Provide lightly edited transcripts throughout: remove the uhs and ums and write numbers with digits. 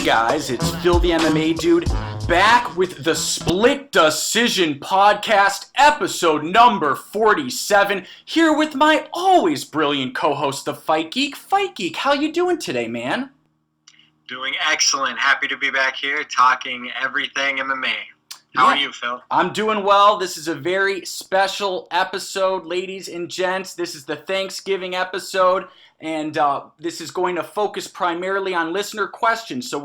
guys, it's Phil the MMA Dude, back with the Split Decision Podcast, episode number 47, here with my always brilliant co-host, the Fight Geek. Fight Geek, how you doing today, man? Doing excellent. Happy to be back here talking everything MMA. How are you, Phil? I'm doing well. This is a very special episode, ladies and gents. This is the Thanksgiving episode, and this is going to focus primarily on listener questions. So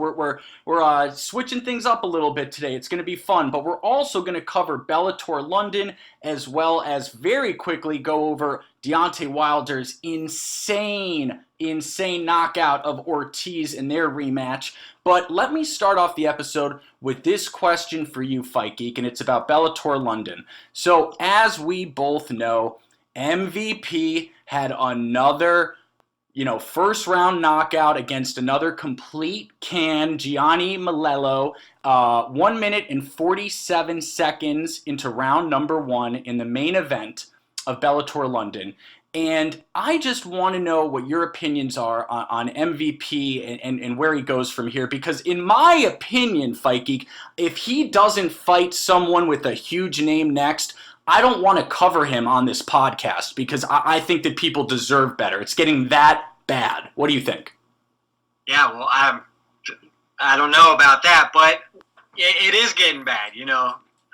we're switching things up a little bit today. It's going to be fun, but we're also going to cover Bellator London, as well as very quickly go over Deontay Wilder's insane knockout of Ortiz in their rematch. But let me start off the episode with this question for you, Fight Geek, and it's about Bellator London. So, as we both know, MVP had another, first round knockout against another complete Gianni Malello, 1 minute and 47 seconds into round number 1 in the main event of Bellator London. And I just want to know what your opinions are on MVP and where he goes from here. Because in my opinion, Fight Geek, if he doesn't fight someone with a huge name next, I don't want to cover him on this podcast because I think that people deserve better. It's getting that bad. What do you think? Yeah, well, I don't know about that, but it is getting bad.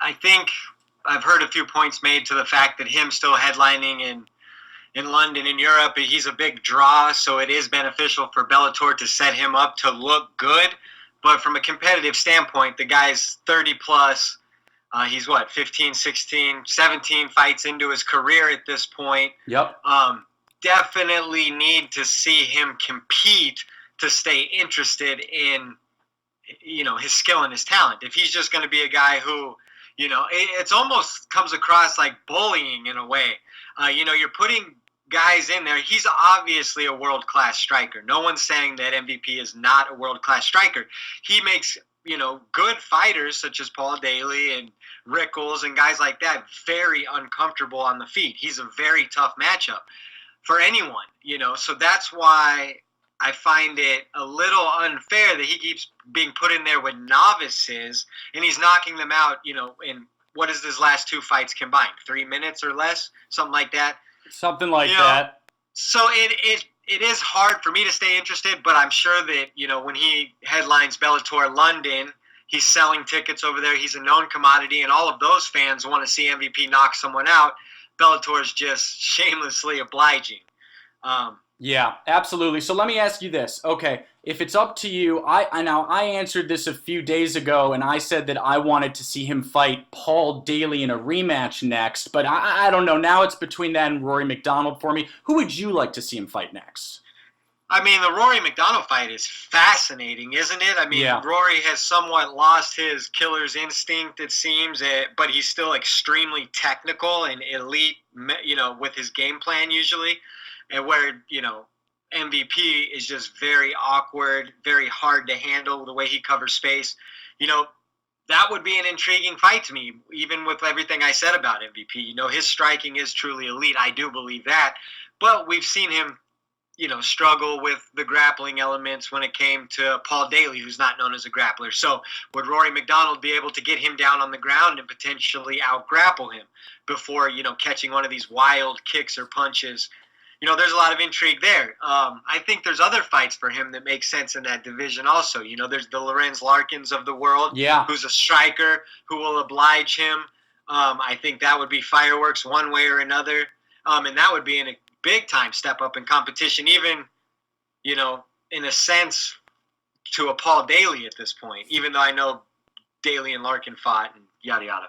I think I've heard a few points made to the fact that him still headlining in London, in Europe, he's a big draw, so it is beneficial for Bellator to set him up to look good. But from a competitive standpoint, the guy's 30 plus. He's 15, 16, 17 fights into his career at this point. Yep. Definitely need to see him compete to stay interested in, his skill and his talent. If he's just going to be a guy who, it's almost comes across like bullying in a way. You're putting guys in there. He's obviously a world-class striker. No one's saying that MVP is not a world-class striker. He makes, good fighters such as Paul Daly and Rickles and guys like that very uncomfortable on the feet. He's a very tough matchup for anyone, So that's why I find it a little unfair that he keeps being put in there with novices and he's knocking them out, in what is his last 2 fights combined? 3 minutes or less? Something like that. Something like that. So it is hard for me to stay interested, but I'm sure that, when he headlines Bellator London, he's selling tickets over there. He's a known commodity, and all of those fans want to see MVP knock someone out. Bellator is just shamelessly obliging. Yeah, absolutely. So let me ask you this. Okay, if it's up to you, I answered this a few days ago, and I said that I wanted to see him fight Paul Daly in a rematch next, but I don't know. Now it's between that and Rory McDonald for me. Who would you like to see him fight next? I mean, the Rory McDonald fight is fascinating, isn't it? I mean, yeah. Rory has somewhat lost his killer's instinct, it seems, but he's still extremely technical and elite, with his game plan usually. And where, MVP is just very awkward, very hard to handle the way he covers space. That would be an intriguing fight to me, even with everything I said about MVP. His striking is truly elite. I do believe that. But we've seen him, struggle with the grappling elements when it came to Paul Daly, who's not known as a grappler. So would Rory McDonald be able to get him down on the ground and potentially out-grapple him before, catching one of these wild kicks or punches? There's a lot of intrigue there. I think there's other fights for him that make sense in that division also. There's the Lorenz Larkins of the world, who's a striker who will oblige him. I think that would be fireworks one way or another. And that would be in a big-time step up in competition, even, in a sense, to a Paul Daly at this point, even though I know Daly and Larkin fought and yada yada.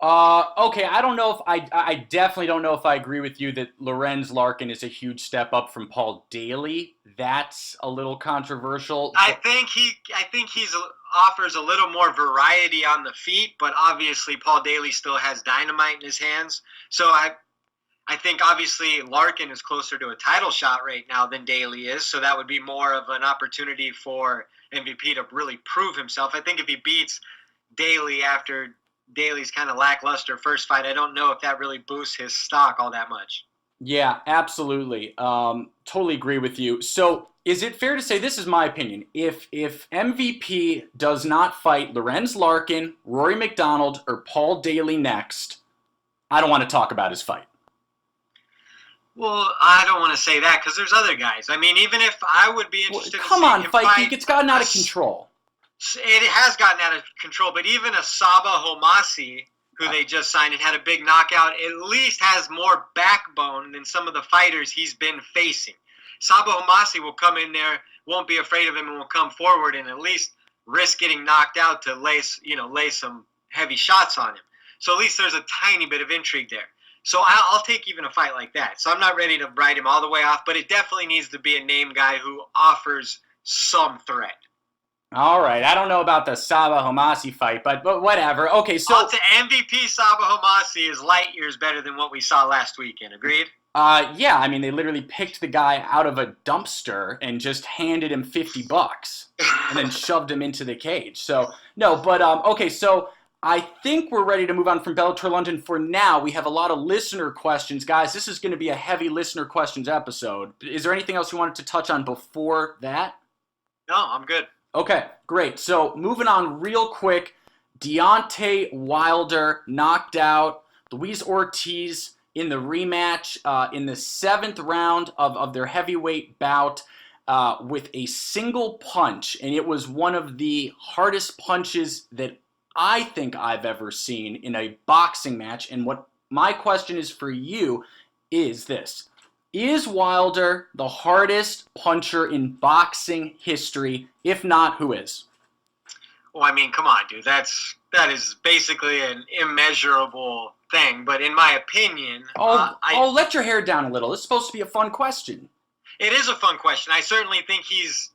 Okay, I don't know if I definitely don't know if I agree with you that Lorenz Larkin is a huge step up from Paul Daly. That's a little controversial. I think he's offers a little more variety on the feet, but obviously Paul Daly still has dynamite in his hands. So I think obviously Larkin is closer to a title shot right now than Daly is, so that would be more of an opportunity for MVP to really prove himself. I think if he beats Daly after Daly's kind of lackluster first fight, I don't know if that really boosts his stock all that much. Yeah, absolutely. Totally agree with you. So, is it fair to say, this is my opinion, if MVP does not fight Lorenz Larkin, Rory McDonald, or Paul Daly next, I don't want to talk about his fight. Well, I don't want to say that because there's other guys. I mean, even if I would be Well, interested in come seeing on, him Fight fight, Geek, it's gotten out of control. it has gotten out of control. But even a Saba Homasi, who they just signed and had a big knockout, at least has more backbone than some of the fighters he's been facing. Saba Homasi will come in there, won't be afraid of him, and will come forward and at least risk getting knocked out to lay some heavy shots on him. So at least there's a tiny bit of intrigue there. So I'll take even a fight like that. So I'm not ready to write him all the way off, but it definitely needs to be a name guy who offers some threat. All right, I don't know about the Saba Homasi fight, but whatever. Okay, so to MVP Saba Homasi is light years better than what we saw last weekend. Agreed? Yeah, I mean, they literally picked the guy out of a dumpster and just handed him $50 and then shoved him into the cage. So, no, but, okay, so I think we're ready to move on from Bellator London for now. We have a lot of listener questions. Guys, this is going to be a heavy listener questions episode. Is there anything else you wanted to touch on before that? No, I'm good. Okay, great. So, moving on real quick, Deontay Wilder knocked out Luis Ortiz in the rematch in the 7th round of their heavyweight bout with a single punch. And it was one of the hardest punches that I think I've ever seen in a boxing match. And what my question is for you is this. Is Wilder the hardest puncher in boxing history? If not, who is? Well, I mean, come on, dude. That is basically an immeasurable thing. But in my opinion, let your hair down a little. This is supposed to be a fun question. It is a fun question. I certainly think he's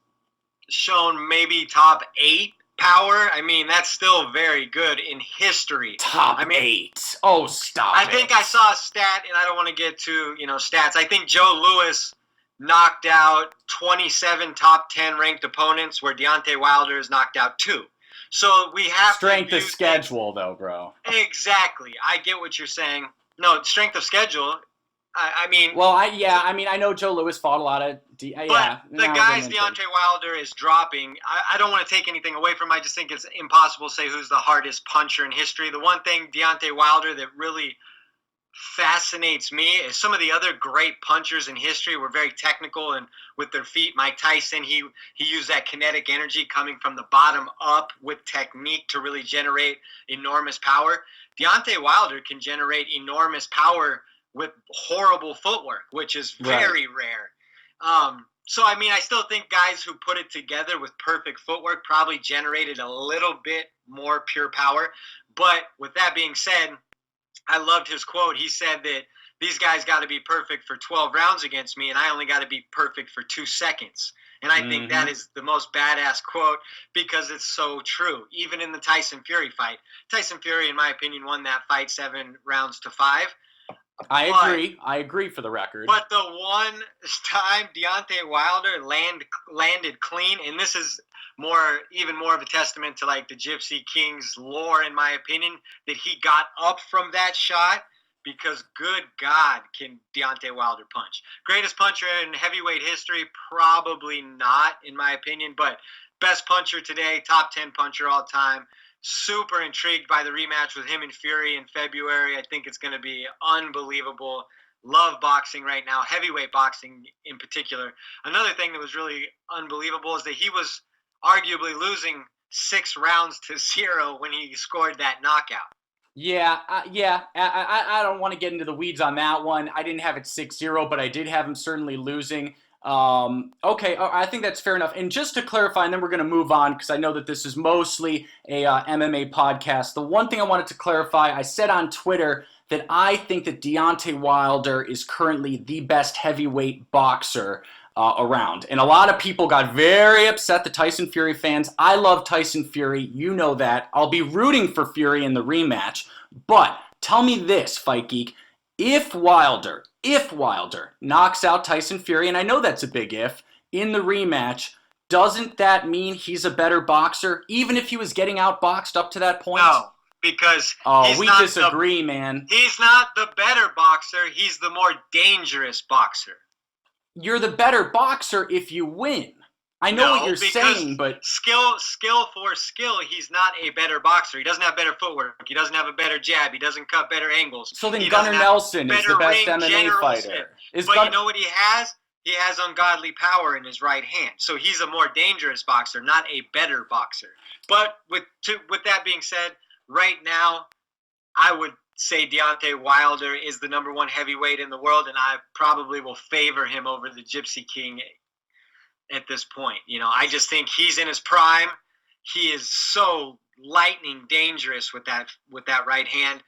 shown maybe top 8 power. I mean, that's still very good in history. Top 8. Oh, stop I think I saw a stat, and I don't want to get to, stats. I think Joe Louis knocked out 27 top 10 ranked opponents, where Deontay Wilder has knocked out 2. So we have strength of schedule, though, bro. Exactly. I get what you're saying. No, strength of schedule. I mean. Well, I know Joe Louis fought a lot of. The guys Deontay Wilder is dropping. I don't want to take anything away from him. I just think it's impossible to say who's the hardest puncher in history. The one thing Deontay Wilder that really fascinates me is some of the other great punchers in history were very technical and with their feet. Mike Tyson, he used that kinetic energy coming from the bottom up with technique to really generate enormous power. Deontay Wilder can generate enormous power with horrible footwork, which is very rare. So, I mean, I still think guys who put it together with perfect footwork probably generated a little bit more pure power. But with that being said, I loved his quote. He said that these guys got to be perfect for 12 rounds against me, and I only got to be perfect for 2 seconds. And I think that is the most badass quote because it's so true. Even in the Tyson Fury fight, Tyson Fury, in my opinion, won that fight 7 rounds to 5. I agree for the record. But the one time Deontay Wilder landed clean, and this is even more of a testament to like the Gypsy King's lore, in my opinion, that he got up from that shot because good God, can Deontay Wilder punch. Greatest puncher in heavyweight history? Probably not, in my opinion, but best puncher today, top 10 puncher all time. Super intrigued by the rematch with him and Fury in February. I think it's going to be unbelievable. Love boxing right now, heavyweight boxing in particular. Another thing that was really unbelievable is that he was arguably losing 6 rounds to 0 when he scored that knockout. Yeah. I don't want to get into the weeds on that one. I didn't have it 6-0, but I did have him certainly losing. Okay, I think that's fair enough. And just to clarify, and then we're going to move on because I know that this is mostly a MMA podcast. The one thing I wanted to clarify, I said on Twitter that I think that Deontay Wilder is currently the best heavyweight boxer around. And a lot of people got very upset, the Tyson Fury fans. I love Tyson Fury. You know that. I'll be rooting for Fury in the rematch. But tell me this, Fight Geek. If Wilder knocks out Tyson Fury, and I know that's a big if, in the rematch, doesn't that mean he's a better boxer, even if he was getting outboxed up to that point? No. because we disagree, man. He's not the better boxer. He's the more dangerous boxer. You're the better boxer if you win. I know what you're saying, but skill for skill, he's not a better boxer. He doesn't have better footwork. He doesn't have a better jab. He doesn't cut better angles. So then Gunnar Nelson is the best MMA fighter. But you know what he has? He has ungodly power in his right hand. So he's a more dangerous boxer, not a better boxer. But with that being said, right now, I would say Deontay Wilder is the number one heavyweight in the world, and I probably will favor him over the Gypsy King at this point. I just think he's in his prime. He is so lightning dangerous with that right hand.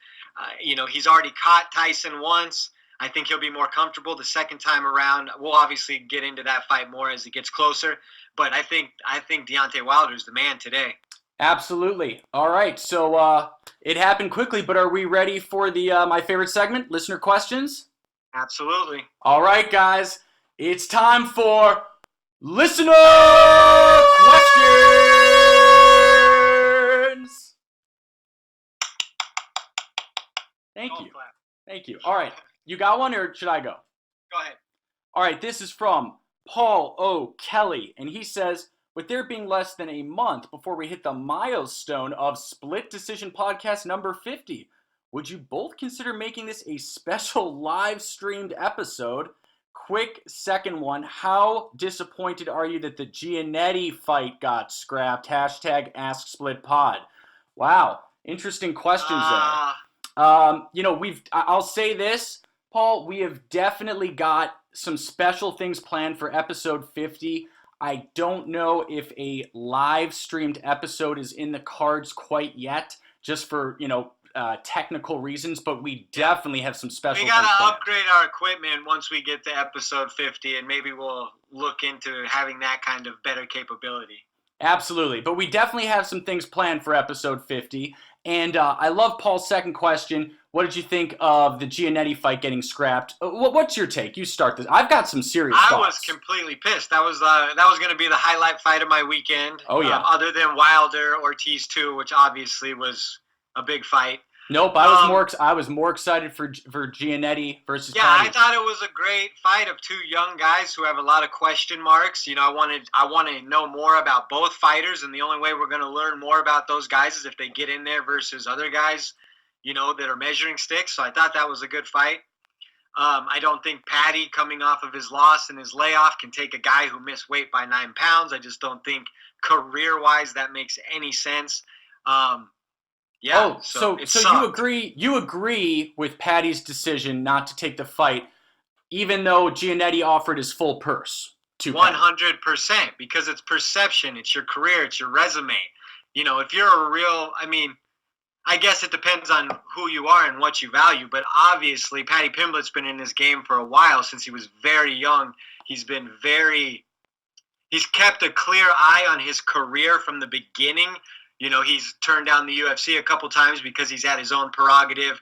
He's already caught Tyson once. I think he'll be more comfortable the second time around. We'll obviously get into that fight more as it gets closer, but I think Deontay Wilder is the man today. Absolutely. All right, so it happened quickly, but are we ready for the my favorite segment, listener questions? Absolutely. All right, guys, it's time for listener questions. Thank you. Thank you. All right. You got one, or should I go? Go ahead. All right, this is from Paul O. Kelly, and he says, with there being less than a month before we hit the milestone of Split Decision Podcast number 50, would you both consider making this a special live-streamed episode? Quick second one, how disappointed are you that the Giannetti fight got scrapped? Hashtag AskSplitPod. Wow, interesting questions there. I'll say this, Paul, we have definitely got some special things planned for episode 50. I don't know if a live streamed episode is in the cards quite yet, just for, technical reasons, but we definitely have some special things planned. We got to upgrade our equipment once we get to episode 50, and maybe we'll look into having that kind of better capability. Absolutely, but we definitely have some things planned for episode 50. And I love Paul's second question. What did you think of the Giannetti fight getting scrapped? What's your take? You start this. I've got some serious thoughts. I was completely pissed. That was going to be the highlight fight of my weekend. Oh, yeah. Other than Wilder Ortiz 2, which obviously was a big fight. Nope, I was more excited for Giannetti versus Yeah, Patty. I thought it was a great fight of two young guys who have a lot of question marks. I want to know more about both fighters, and the only way we're going to learn more about those guys is if they get in there versus other guys, that are measuring sticks. So I thought that was a good fight. I don't think Patty, coming off of his loss and his layoff, can take a guy who missed weight by 9 pounds. I just don't think career-wise that makes any sense. Yeah. So you agree with Patty's decision not to take the fight, even though Giannetti offered his full purse to 100%, because it's perception, it's your career, it's your resume. If you're I guess it depends on who you are and what you value, but obviously Paddy Pimblett's been in this game for a while since he was very young. He's kept a clear eye on his career from the beginning. He's turned down the UFC a couple times because he's had his own prerogative.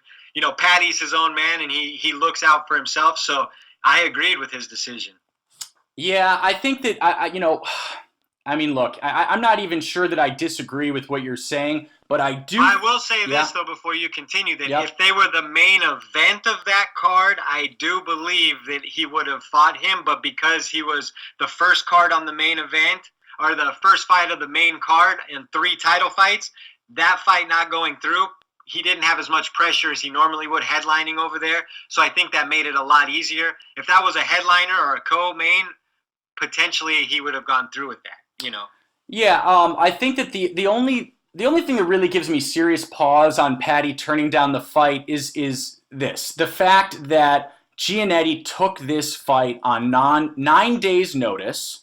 Patty's his own man, and he looks out for himself. So I agreed with his decision. Yeah, I think that, look, I'm not even sure that I disagree with what you're saying, but I do. I will say this, though, before you continue, that if they were the main event of that card, I do believe that he would have fought him. But because he was the first card on the main event, or the first fight of the main card in 3 title fights, that fight not going through, he didn't have as much pressure as he normally would headlining over there. So I think that made it a lot easier. If that was a headliner or a co-main, potentially he would have gone through with that, Yeah, I think that the only thing that really gives me serious pause on Patty turning down the fight is this. The fact that Giannetti took this fight on 9 days' notice.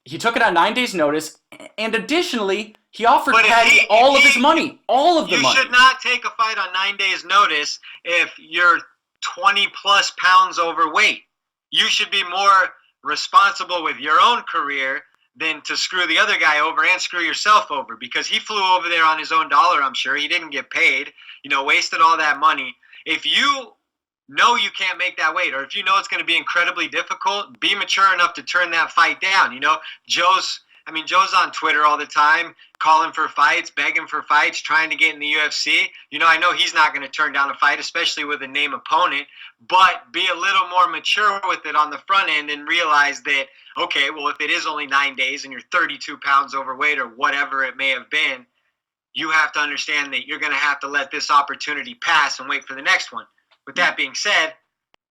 He took it on 9 days' notice, and additionally, he offered Patty all of his money. All of the money. You should not take a fight on 9 days' notice if you're 20-plus pounds overweight. You should be more responsible with your own career than to screw the other guy over and screw yourself over, because he flew over there on his own dollar, I'm sure. He didn't get paid, wasted all that money. If you know you can't make that weight, or if you know it's going to be incredibly difficult, be mature enough to turn that fight down. Joe's I mean, Joe's on Twitter all the time, calling for fights, begging for fights, trying to get in the UFC. I know he's not going to turn down a fight, especially with a name opponent, but be a little more mature with it on the front end and realize that, okay, well, if it is only 9 days and you're 32 pounds overweight or whatever it may have been, you have to understand that you're going to have to let this opportunity pass and wait for the next one. With that being said,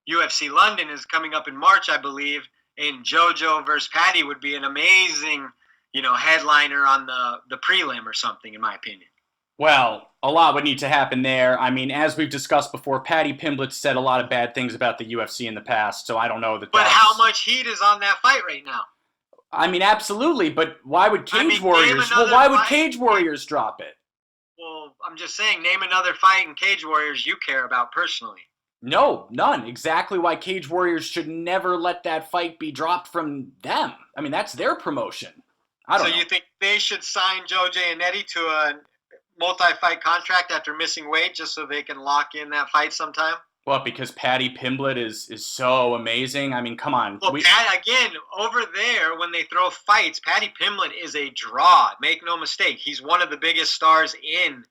UFC London is coming up in March, I believe, and JoJo versus Patty would be an amazing, headliner on the prelim or something, in my opinion. Well, a lot would need to happen there. I mean, as we've discussed before, Patty Pimblett said a lot of bad things about the UFC in the past, so I don't know that. But how much heat is on that fight right now? I mean, absolutely, but why would Cage Warriors? Well, why would Cage Warriors drop it? Well, I'm just saying, name another fight in Cage Warriors you care about personally. No, none. Exactly why Cage Warriors should never let that fight be dropped from them. I mean, that's their promotion. I don't know. So you think they should sign Joe Giannetti to a multi-fight contract after missing weight just so they can lock in that fight sometime? Well, because Patty Pimblett is so amazing. I mean, come on. Well, again, over there, when they throw fights, Patty Pimblett is a draw. Make no mistake. He's one of the biggest stars in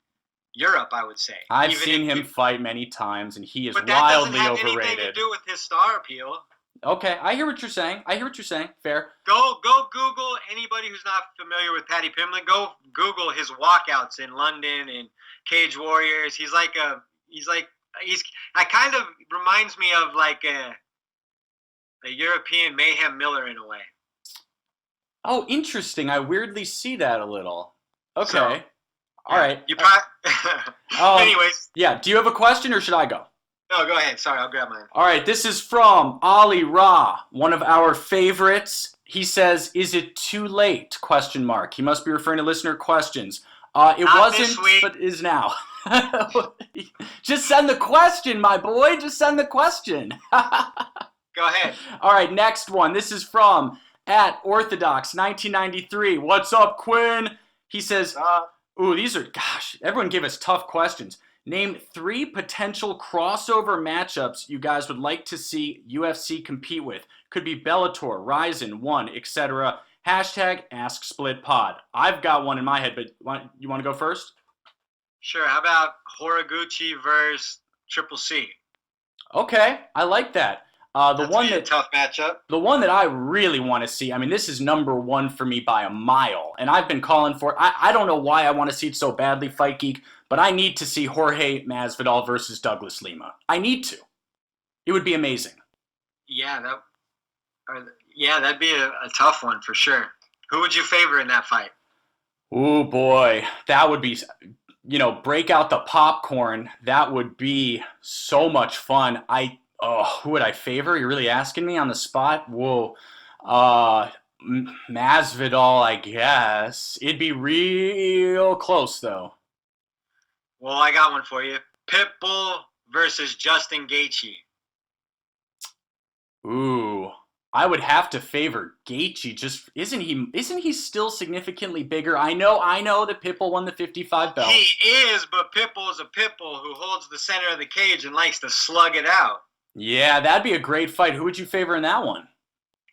Europe, I would say. I've seen him fight many times, and he is wildly overrated. But that doesn't have anything to do with his star appeal. Okay, I hear what you're saying. Fair. Go Google anybody who's not familiar with Patty Pimblett. Go Google his walkouts in London and Cage Warriors. He's kind of reminds me of like a European Mayhem Miller in a way. Oh, interesting. I weirdly see that a little. Okay. So, all right. You anyways. Yeah. Do you have a question or should I go? No, go ahead. Sorry, I'll grab mine. All right. This is from Ali Ra, one of our favorites. He says, "Is it too late?" ? He must be referring to listener questions. It wasn't, but is now. Just send the question, my boy. Just send the question. Go ahead. All right. Next one. This is from @Orthodox1993. What's up, Quinn? He says, these are, everyone gave us tough questions. Name 3 potential crossover matchups you guys would like to see UFC compete with. Could be Bellator, Ryzen, One, etc. #AskSplitPod. I've got one in my head, but you want to go first? Sure. How about Horiguchi versus Triple C? Okay, I like that. A tough matchup. The one that I really want to see, I mean, this is number 1 for me by a mile, and I've been calling for it. I don't know why I want to see it so badly, Fight Geek, but I need to see Jorge Masvidal versus Douglas Lima. I need to. It would be amazing. Yeah, that'd be a tough one for sure. Who would you favor in that fight? Oh boy, that would be, break out the popcorn. That would be so much fun. Who would I favor? You're really asking me on the spot? Whoa. Masvidal, I guess. It'd be real close, though. Well, I got one for you. Pitbull versus Justin Gaethje. Ooh. I would have to favor Gaethje. Just isn't he still significantly bigger? I know that Pitbull won the 55 belt. He is, but Pitbull is a Pitbull who holds the center of the cage and likes to slug it out. Yeah, that'd be a great fight. Who would you favor in that one?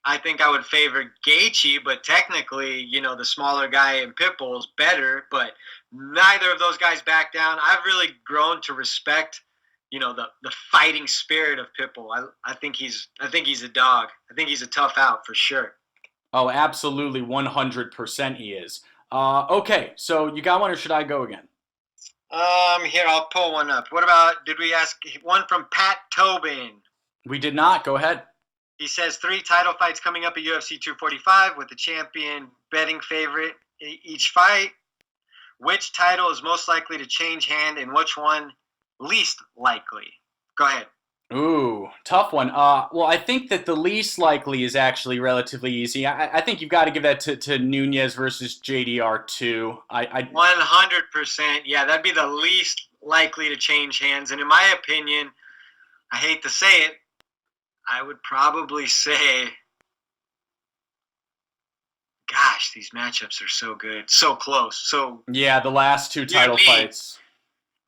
I think I would favor Gaethje, but technically, the smaller guy in Pitbull is better, but neither of those guys back down. I've really grown to respect, the fighting spirit of Pitbull. I think he's a dog. I think he's a tough out for sure. Oh, absolutely, 100% he is. Okay, so you got one or should I go again? Here, I'll pull one up. What about, did we ask one from Pat Tobin? We did not. Go ahead. He says 3 title fights coming up at UFC 245 with the champion betting favorite each fight. Which title is most likely to change hand and which one least likely? Go ahead. Ooh, tough one. Well, I think that the least likely is actually relatively easy. I think you've got to give that to Nunes versus JDR2. 100%. Yeah, that'd be the least likely to change hands. And in my opinion, I hate to say it, I would probably say, gosh, these matchups are so good, so close. So yeah, the last 2 title fights.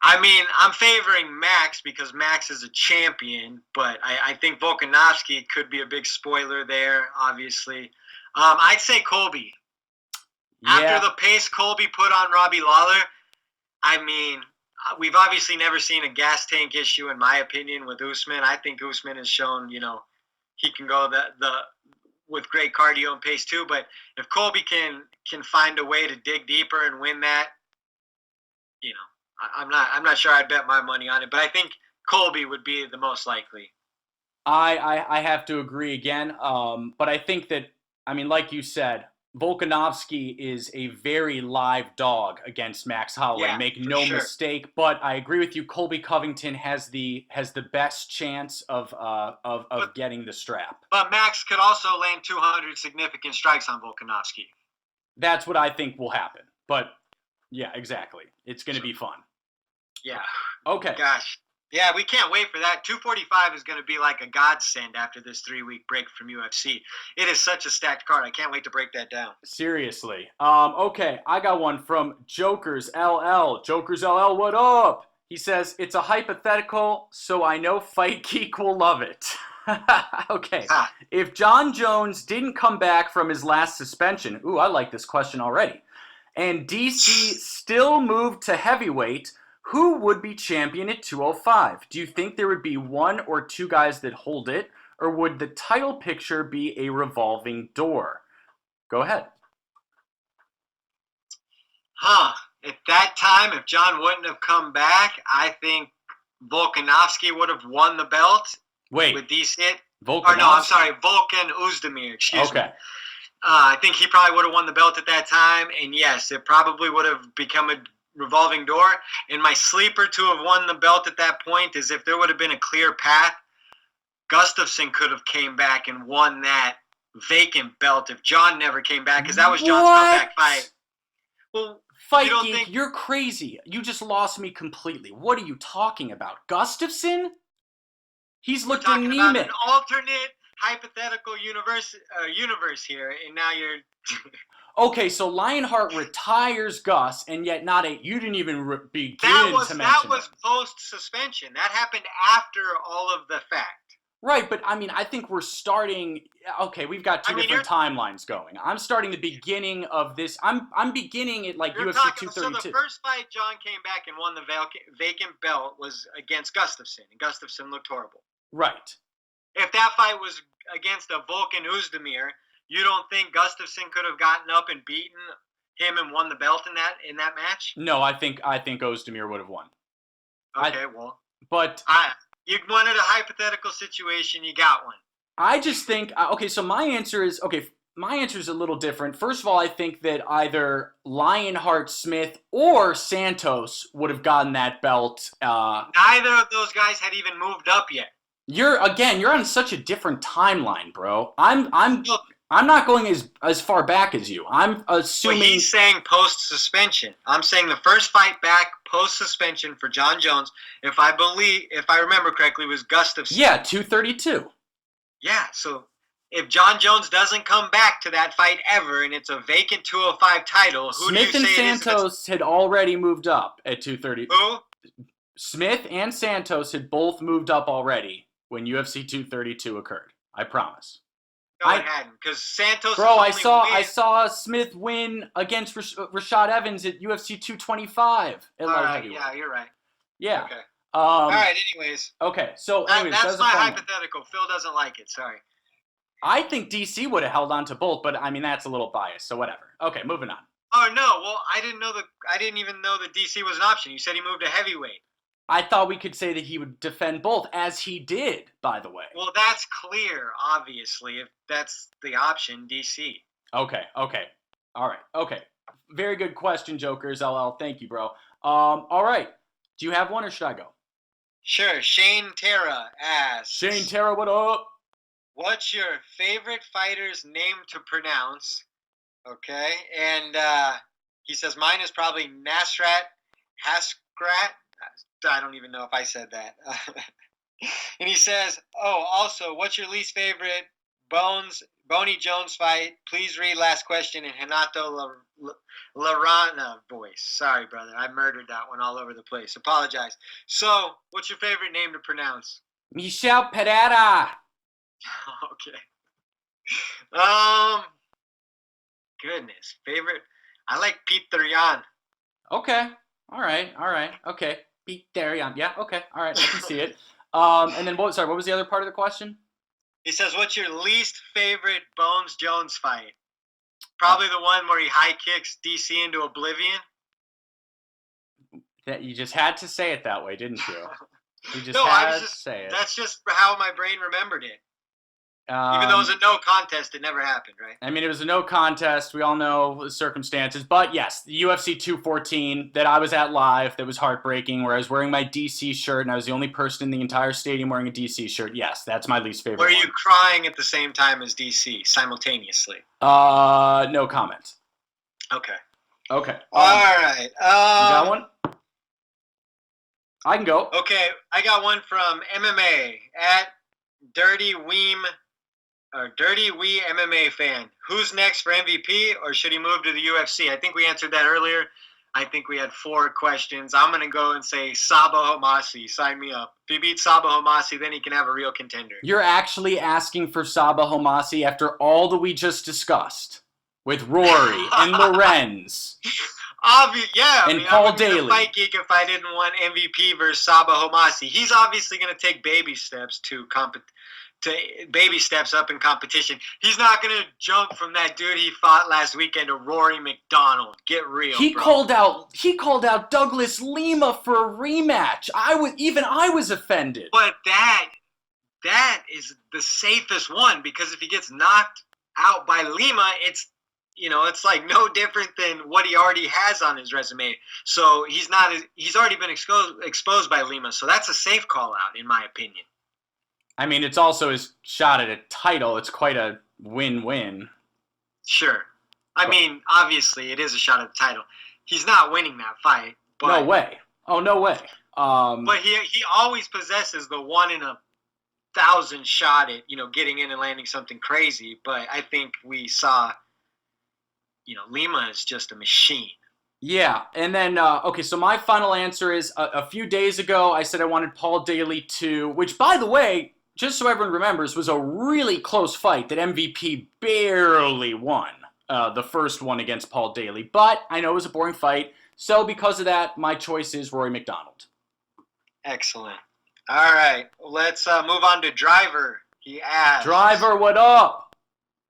I mean, I'm favoring Max because Max is a champion, but I think Volkanovski could be a big spoiler there, obviously. I'd say Colby. After the pace Colby put on Robbie Lawler, I mean, we've obviously never seen a gas tank issue, in my opinion, with Usman. I think Usman has shown, he can go with great cardio and pace too. But if Colby can find a way to dig deeper and win that, I'm not sure I'd bet my money on it. But I think Colby would be the most likely. I have to agree again. But I think that, like you said, Volkanovski is a very live dog against Max Holloway. Yeah, Make no mistake. But I agree with you. Colby Covington has the best chance of getting the strap. But Max could also land 200 significant strikes on Volkanovski. That's what I think will happen. But yeah, exactly. It's going to be fun. Yeah. Okay. Gosh. Yeah, we can't wait for that. 245 is going to be like a godsend after this 3-week break from UFC. It is such a stacked card. I can't wait to break that down. Seriously. Okay, I got one from Jokers LL. Jokers LL, what up? He says, it's a hypothetical, so I know Fight Geek will love it. Okay. If John Jones didn't come back from his last suspension, ooh, I like this question already, and DC still moved to heavyweight, who would be champion at 205? Do you think there would be one or two guys that hold it, or would the title picture be a revolving door? Go ahead. At that time, if John wouldn't have come back, I think Volkanovski would have won the belt. Wait. With DC. Volkanovski? Or no, I'm sorry, Volkan Oezdemir, excuse me. I think he probably would have won the belt at that time, and yes, it probably would have become a revolving door. And my sleeper to have won the belt at that point is if there would have been a clear path, Gustafsson could have came back and won that vacant belt if John never came back, because that was John's comeback fight. Well, Fight Geek, you're crazy. You just lost me completely. What are you talking about? Gustafsson? He's looked anemic. About an alternate hypothetical universe here, and now you're... Okay, so Lionheart retires Gus, and yet you didn't even begin to mention that was post-suspension. That happened after all of the fact. Right, but I think we're starting... Okay, we've got two different timelines going. I'm starting the beginning of this. I'm beginning at UFC 232. So the first fight John came back and won the vacant belt was against Gustafsson, and Gustafsson looked horrible. Right. If that fight was against a Volkan Oezdemir, you don't think Gustafsson could have gotten up and beaten him and won the belt in that match? No, I think Oezdemir would have won. Okay, you wanted a hypothetical situation, you got one. I just think so my answer is a little different. First of all, I think that either Lionheart Smith or Santos would have gotten that belt. Neither of those guys had even moved up yet. You're on such a different timeline, bro. I'm not going as far back as you. I'm assuming... Well, he's saying post-suspension. I'm saying the first fight back post-suspension for John Jones, if I remember correctly, was Gustafsson. Yeah, 232. Yeah, so if John Jones doesn't come back to that fight ever, and it's a vacant 205 title, who Smith do you say and Santos had already moved up at 230. Who? Smith and Santos had both moved up already when UFC 232 occurred. I promise. No, it hadn't, because Santos. Bro, I saw Smith win against Rashad Evans at UFC 225. All right, yeah, you're right. Yeah. Okay. All right. Anyways. Okay, so anyways, that's my hypothetical. Phil doesn't like it. Sorry. I think DC would have held on to both, but that's a little biased. So whatever. Okay, moving on. Oh no! Well, I didn't even know that DC was an option. You said he moved to heavyweight. I thought we could say that he would defend both, as he did, by the way. Well, that's clear, obviously, if that's the option, DC. Okay. All right. Okay. Very good question, Jokers. LL. Thank you, bro. All right. Do you have one, or should I go? Sure. Shane Terra asks. Shane Terra, what up? What's your favorite fighter's name to pronounce? Okay. And he says, mine is probably Nasrat Haskrat. I don't even know if I said that. And he says, also, what's your least favorite Boney Jones fight? Please read last question in Renato Larana voice. Sorry, brother. I murdered that one all over the place. Apologize. So, what's your favorite name to pronounce? Michel Pereira. Okay. Goodness. Favorite. I like Peter Yan. Okay. All right. Okay. Peter Yan. Yeah. Okay. All right. I can see it. And then what was the other part of the question? He says, "What's your least favorite Bones Jones fight?" Probably the one where he high kicks DC into oblivion. That you just had to say it that way, didn't you? You just to say it. That's just how my brain remembered it. Even though it was a no contest, it never happened, right? I mean, it was a no contest. We all know the circumstances. But yes, the UFC 214 that I was at live, that was heartbreaking, where I was wearing my DC shirt, and I was the only person in the entire stadium wearing a DC shirt. Yes, that's my least favorite. Were you crying at the same time as DC, simultaneously? No comment. Okay. All right. You got one? I can go. Okay, I got one from MMA at Dirty Wee MMA fan. Who's next for MVP, or should he move to the UFC? I think we answered that earlier. I think we had 4 questions. I'm going to go and say Saba Homasi. Sign me up. If he beats Saba Homasi, then he can have a real contender. You're actually asking for Saba Homasi after all that we just discussed with Rory and Lorenz. Yeah. And Paul Daly. Fight Geek if I didn't want MVP versus Saba Homasi. He's obviously going to take baby steps up in competition. He's not going to jump from that dude he fought last weekend to Rory McDonald. Get real, He called out Douglas Lima for a rematch. I was offended. But that is the safest one, because if he gets knocked out by Lima, it's like no different than what he already has on his resume. So he's already been exposed by Lima. So that's a safe call out, in my opinion. I mean, it's also his shot at a title. It's quite a win-win. Sure. I mean, obviously, it is a shot at the title. He's not winning that fight. But, no way. Oh, no way. But he always possesses the 1 in 1,000 shot at, getting in and landing something crazy. But I think we saw, Lima is just a machine. Yeah, and then, so my final answer is, a few days ago, I said I wanted Paul Daly to, which, by the way, just so everyone remembers, was a really close fight that MVP barely won, the first one against Paul Daly. But I know it was a boring fight, so because of that, my choice is Rory McDonald. Excellent. All right, let's move on to Driver. He asks. Driver, what up?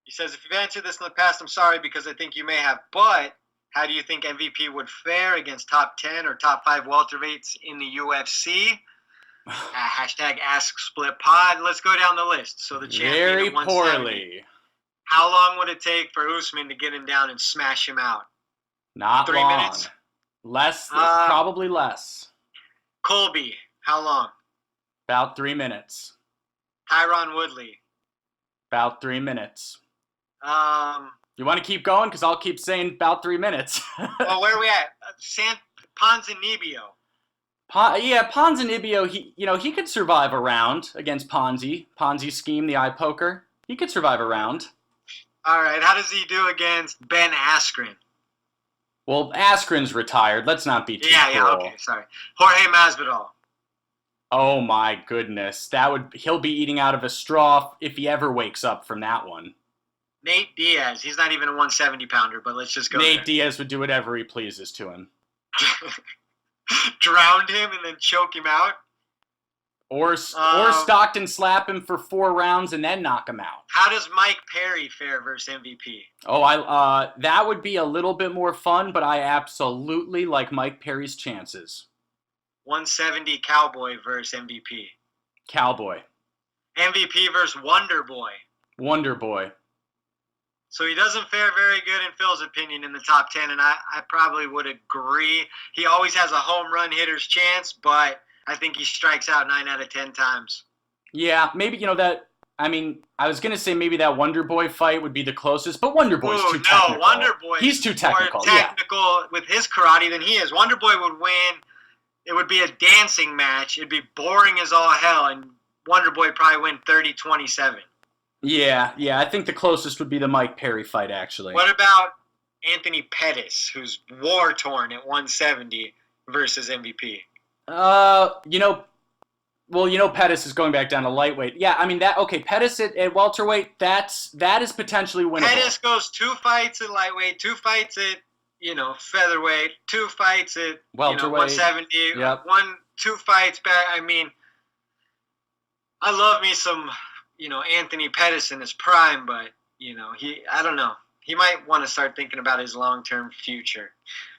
He says, if you've answered this in the past, I'm sorry, because I think you may have, but how do you think MVP would fare against top 10 or top 5 welterweights in the UFC? Hashtag AskSplitPod. Let's go down the list. So the champion very at 170. Poorly. How long would it take for Usman to get him down and smash him out? Not 3 long. minutes? Less, probably less. Colby, how long? About 3 minutes. Tyron Woodley. About 3 minutes. You want to keep going? Because I'll keep saying about 3 minutes. Well, where are we at? Ponzinibbio. Ponzinibbio, he could survive a round against Ponzi. Ponzi scheme, the eye poker. He could survive a round. All right, how does he do against Ben Askren? Well, Askren's retired. Let's not be too cruel. Yeah, okay, sorry. Jorge Masvidal. Oh my goodness. He'll be eating out of a straw if he ever wakes up from that one. Nate Diaz. He's not even a 170-pounder, but let's just go Nate Diaz would do whatever he pleases to him. Drowned him and then choke him out? Or Stockton slap him for 4 rounds and then knock him out. How does Mike Perry fare versus MVP? Oh, that would be a little bit more fun, but I absolutely like Mike Perry's chances. 170 Cowboy versus MVP. Cowboy. MVP versus Wonder Boy. Wonder Boy. So he doesn't fare very good in Phil's opinion in the top 10, and I probably would agree. He always has a home run hitter's chance, but I think he strikes out 9 out of 10 times. Yeah, maybe, I was going to say maybe that Wonder Boy fight would be the closest, but Wonder Boy's too technical. No, Wonder Boy he's too technical. More technical with his karate than he is. Wonder Boy would win. It would be a dancing match. It'd be boring as all hell, and Wonder Boy would probably win 30-27. Yeah, I think the closest would be the Mike Perry fight, actually. What about Anthony Pettis, who's war-torn at 170 versus MVP? Pettis is going back down to lightweight. Yeah, Pettis at welterweight, that is potentially winnable. Pettis goes 2 fights at lightweight, 2 fights at featherweight, 2 fights at welterweight, 170, yep. 2 fights back. I mean, I love me some, Anthony Pettis in his prime, but I don't know. He might want to start thinking about his long-term future.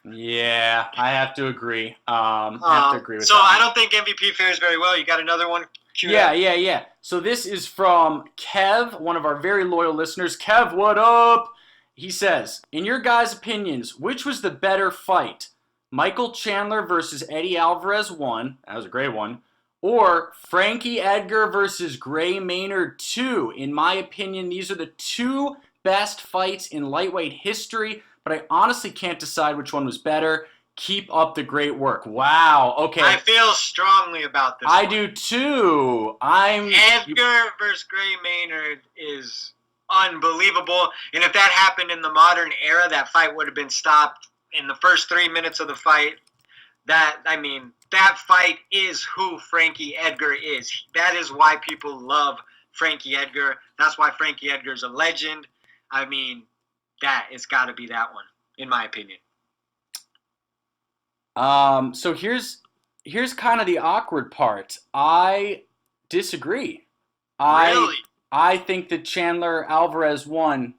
Yeah, I have to agree. Have to agree with so that. I don't think MVP fares very well. You got another one? Yeah. So this is from Kev, one of our very loyal listeners. Kev, what up? He says, in your guys' opinions, which was the better fight? Michael Chandler versus Eddie Alvarez 1. That was a great one. Or Frankie Edgar versus Gray Maynard 2. In my opinion, these are the 2 best fights in lightweight history, but I honestly can't decide which one was better. Keep up the great work. Wow. Okay. I feel strongly about this. I do too. Edgar versus Gray Maynard is unbelievable. And if that happened in the modern era, that fight would have been stopped in the first 3 minutes of the fight. That fight is who Frankie Edgar is. That is why people love Frankie Edgar. That's why Frankie Edgar is a legend. I mean, it's got to be that one, in my opinion. So here's kind of the awkward part. I disagree. Really? I think that Chandler Alvarez 1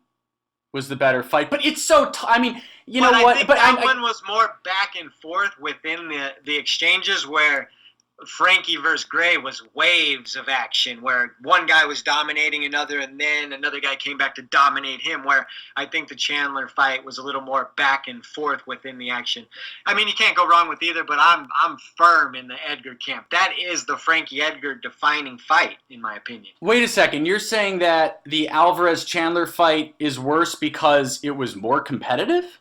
was the better fight, but it's so. I mean, you know what? I think that one was more back and forth within the exchanges, where Frankie versus Gray was waves of action, where one guy was dominating another, and then another guy came back to dominate him, where I think the Chandler fight was a little more back and forth within the action. I mean, you can't go wrong with either, but I'm firm in the Edgar camp. That is the Frankie Edgar defining fight, in my opinion. Wait a second. You're saying that the Alvarez-Chandler fight is worse because it was more competitive?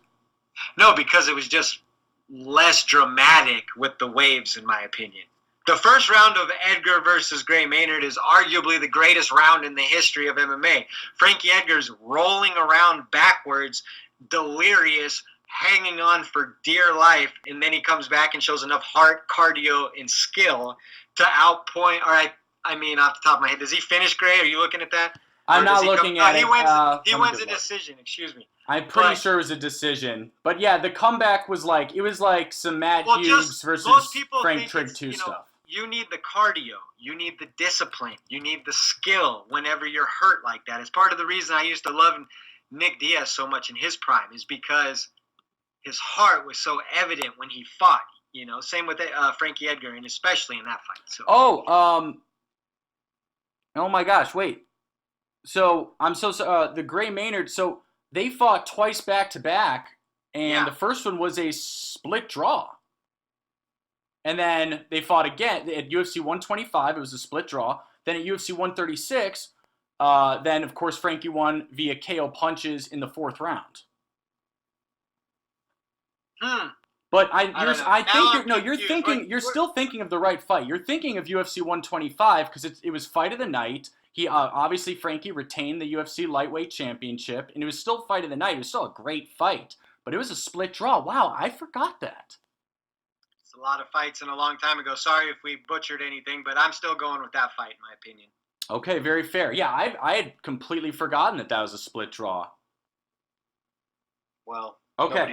No, because it was just less dramatic with the waves, in my opinion. The first round of Edgar versus Gray Maynard is arguably the greatest round in the history of MMA. Frankie Edgar's rolling around backwards, delirious, hanging on for dear life, and then he comes back and shows enough heart, cardio, and skill to outpoint. I mean, off the top of my head, does he finish Gray? Are you looking at that? I'm not looking at it. He wins a decision. Excuse me. I'm pretty sure it was a decision. But yeah, the comeback was like some Matt Hughes versus Frank Trigg 2 stuff. You need the cardio. You need the discipline. You need the skill whenever you're hurt like that. It's part of the reason I used to love Nick Diaz so much in his prime, is because his heart was so evident when he fought. Same with Frankie Edgar, and especially in that fight. So. Oh my gosh, wait. So I'm so the Gray Maynard. So they fought twice back to back, and the first one was a split draw. And then they fought again at UFC 125. It was a split draw. Then at UFC 136, then of course Frankie won via KO punches in the 4th round. But you're still thinking of the right fight. You're thinking of UFC 125 because it was fight of the night. He obviously Frankie retained the UFC lightweight championship, and it was still fight of the night. It was still a great fight, but it was a split draw. Wow, I forgot that. A lot of fights and a long time ago. Sorry if we butchered anything, but I'm still going with that fight, in my opinion. Okay, very fair. Yeah, I had completely forgotten that was a split draw. Well, okay.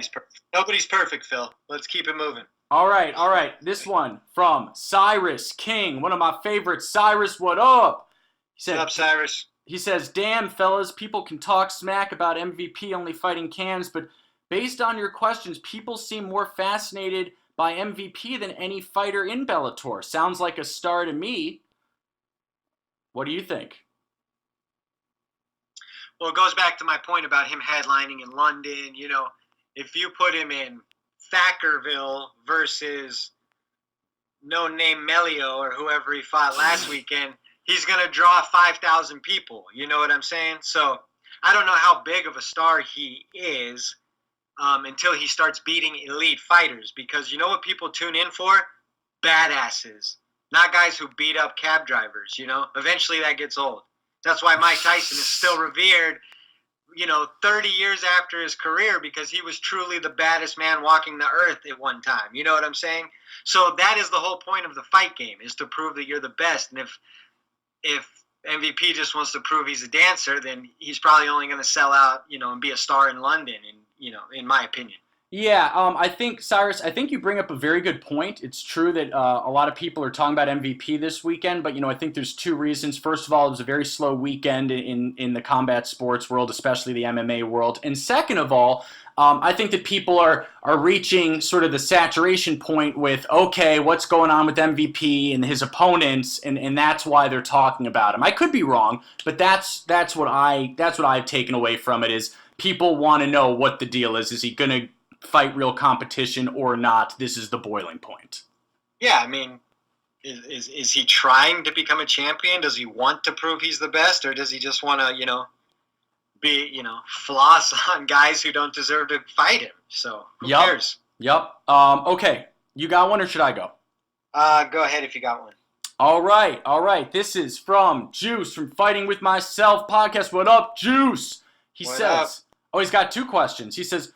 Nobody's perfect, Phil. Let's keep it moving. All right. This one from Cyrus King, one of my favorites. Cyrus, what up? What up, Cyrus? He says, damn, fellas, people can talk smack about MVP only fighting cans, but based on your questions, people seem more fascinated by MVP than any fighter in Bellator. Sounds like a star to me. What do you think? Well, it goes back to my point about him headlining in London. If you put him in Thackerville versus No Name Melio or whoever he fought last weekend, he's going to draw 5,000 people. You know what I'm saying? So I don't know how big of a star he is. Until he starts beating elite fighters. Because you know what people tune in for? Badasses. Not guys who beat up cab drivers, Eventually that gets old. That's why Mike Tyson is still revered, 30 years after his career, because he was truly the baddest man walking the earth at one time. You know what I'm saying? So that is the whole point of the fight game, is to prove that you're the best. And if MVP just wants to prove he's a dancer, then he's probably only going to sell out, and be a star in London, and in my opinion. Yeah, I think, Cyrus, I think you bring up a very good point. It's true that a lot of people are talking about MVP this weekend, but I think there's two reasons. First of all, it was a very slow weekend in the combat sports world, especially the MMA world. And second of all, I think that people are reaching sort of the saturation point with, okay, what's going on with MVP and his opponents, and that's why they're talking about him. I could be wrong, but that's what I've taken away from it is people want to know what the deal is. Is he going to fight real competition or not? This is the boiling point. Yeah, I mean, is he trying to become a champion? Does he want to prove he's the best, or does he just want to, be, floss on guys who don't deserve to fight him? So who cares? Yep. Okay, you got one or should I go? Go ahead if you got one. All right. This is from Juice from Fighting With Myself podcast. What up, Juice? He says, he's got two questions. He says,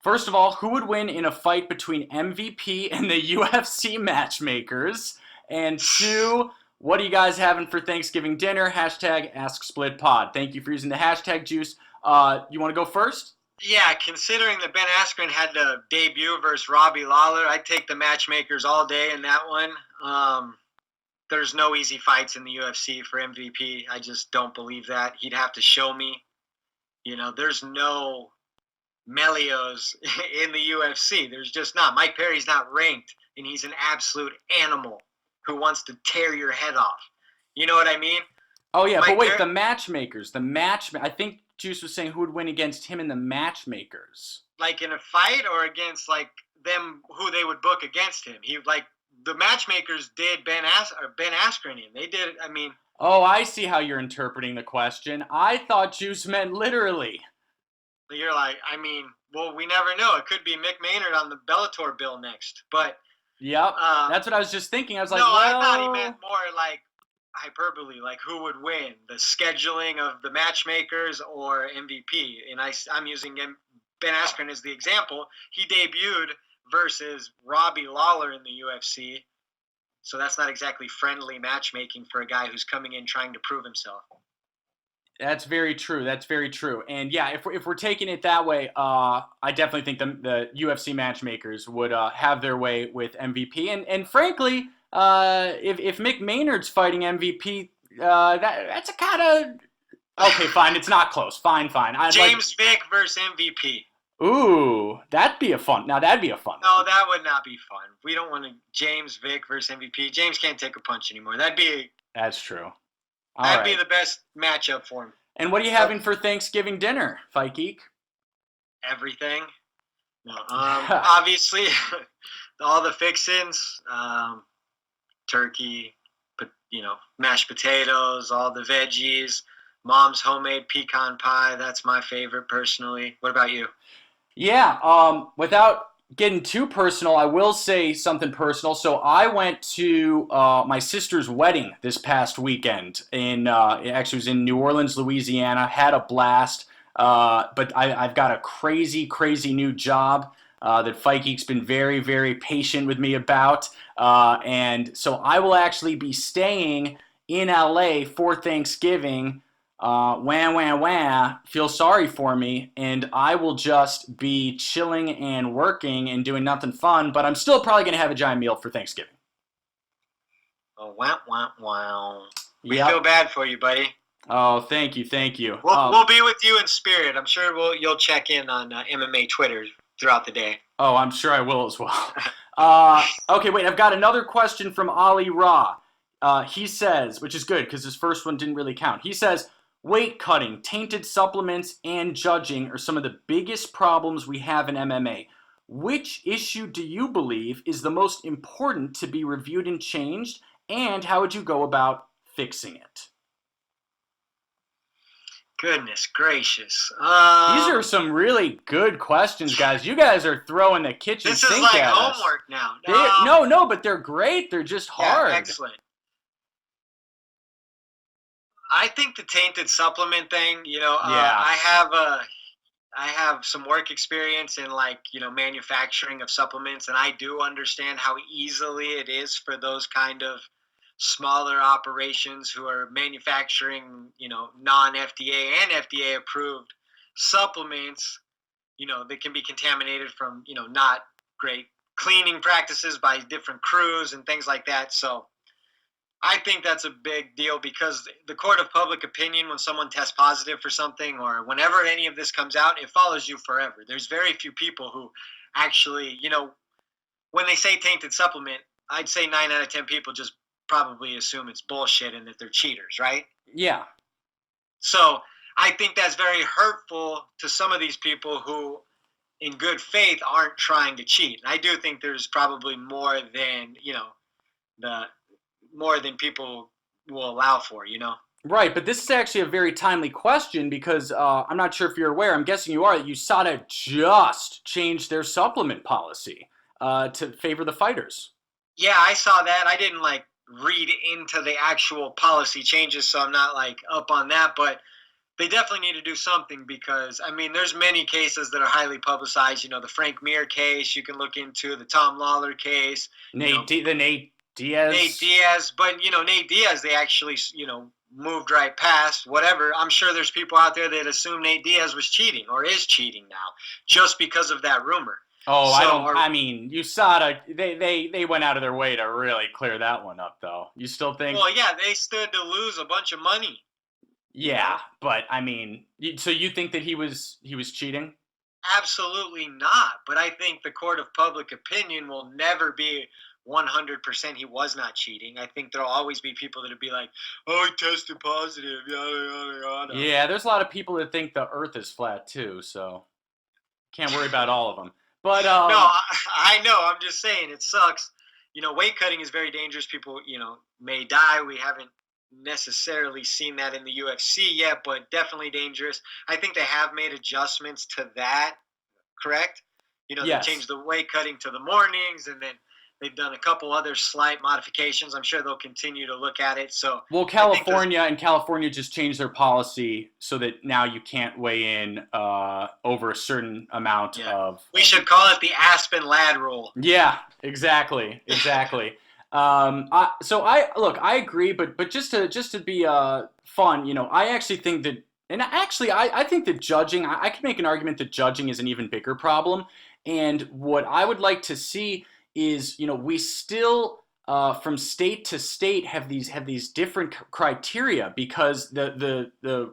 first of all, who would win in a fight between MVP and the UFC matchmakers? And two, what are you guys having for Thanksgiving dinner? Hashtag AskSplitPod. Thank you for using the hashtag, Juice. You want to go first? Yeah, considering that Ben Askren had to debut versus Robbie Lawler, I'd take the matchmakers all day in that one. There's no easy fights in the UFC for MVP. I just don't believe that. He'd have to show me. There's no Melios in the UFC. There's just not. Mike Perry's not ranked, and he's an absolute animal who wants to tear your head off. You know what I mean? Oh, yeah, but wait, the matchmakers. I think Juice was saying who would win against him in the matchmakers. Like in a fight or against, like, them, who they would book against him? The matchmakers did Ben Askren in. They did, I mean... Oh, I see how you're interpreting the question. I thought Juice meant literally. You're like, I mean, well, we never know. It could be Mick Maynard on the Bellator bill next. But yep, that's what I was just thinking. I was like, I thought he meant more like hyperbole, like who would win, the scheduling of the matchmakers or MVP. And I'm using Ben Askren as the example. He debuted versus Robbie Lawler in the UFC. So that's not exactly friendly matchmaking for a guy who's coming in trying to prove himself. That's very true. And yeah, if we're taking it that way, I definitely think the UFC matchmakers would have their way with MVP. And frankly, if Mick Maynard's fighting MVP, that's a kind of okay. Fine, it's not close. Fine. James Vick versus MVP. Ooh, that'd be a fun. No, that would not be fun. We don't want to James Vick versus MVP. James can't take a punch anymore. That's true. That'd be the best matchup for him. And what are you having for Thanksgiving dinner, Fight Geek? Everything. No, obviously, all the fixins, turkey, mashed potatoes, all the veggies, mom's homemade pecan pie. That's my favorite personally. What about you? Yeah, without getting too personal, I will say something personal. So I went to my sister's wedding this past weekend. It actually was in New Orleans, Louisiana. Had a blast. But I've got a crazy new job that Fight Geek's been very, very patient with me about. And so I will actually be staying in LA for Thanksgiving. Feel sorry for me, and I will just be chilling and working and doing nothing fun, but I'm still probably going to have a giant meal for Thanksgiving. Oh, wow. We feel bad for you, buddy. Oh, thank you. We'll be with you in spirit. I'm sure you'll check in on MMA Twitter throughout the day. Oh, I'm sure I will as well. Okay, wait, I've got another question from Ali Ra. He says, which is good because his first one didn't really count. He says, weight cutting, tainted supplements, and judging are some of the biggest problems we have in MMA. Which issue do you believe is the most important to be reviewed and changed, and how would you go about fixing it? Goodness gracious. These are some really good questions, guys. You guys are throwing the kitchen sink at us. This is like homework now. No, but they're great. They're just hard. Yeah, excellent. I think the tainted supplement thing, I have some work experience in manufacturing of supplements, and I do understand how easily it is for those kind of smaller operations who are manufacturing, non-FDA and FDA approved supplements they can be contaminated from, not great cleaning practices by different crews and things like that. So I think that's a big deal because the court of public opinion, when someone tests positive for something or whenever any of this comes out, it follows you forever. There's very few people who actually, when they say tainted supplement, I'd say 9 out of 10 people just probably assume it's bullshit and that they're cheaters, right? Yeah. So I think that's very hurtful to some of these people who, in good faith, aren't trying to cheat. And I do think there's probably more than, more than people will allow for, Right, but this is actually a very timely question because I'm not sure if you're aware, I'm guessing you are, that USADA just changed their supplement policy to favor the fighters. Yeah, I saw that. I didn't read into the actual policy changes, so I'm not up on that, but they definitely need to do something because, there's many cases that are highly publicized. The Frank Mir case you can look into, the Tom Lawler case. Nate Diaz. Nate Diaz, but, Nate Diaz, they actually, moved right past whatever. I'm sure there's people out there that assume Nate Diaz was cheating or is cheating now just because of that rumor. Oh, USADA, they went out of their way to really clear that one up, though. You still think? Well, yeah, they stood to lose a bunch of money. Yeah, but so you think that he was cheating? Absolutely not. But I think the court of public opinion will never be 100% he was not cheating. I think there'll always be people that'll be like, "Oh, he tested positive." Yada yada yada. Yeah, there's a lot of people that think the Earth is flat too, so can't worry about all of them. But no, I know. I'm just saying it sucks. Weight cutting is very dangerous. People, may die. We haven't necessarily seen that in the UFC yet, but definitely dangerous. I think they have made adjustments to that. Correct? Yes. They changed the weight cutting to the mornings, and then they've done a couple other slight modifications. I'm sure they'll continue to look at it. So, well, California just changed their policy so that now you can't weigh in over a certain amount of. We should call it the Aspen Lad rule. Yeah, exactly. I agree, but just to be fun, I actually think that, and actually I think that judging, I could make an argument that judging is an even bigger problem. And what I would like to see is, we still from state to state have these different criteria because the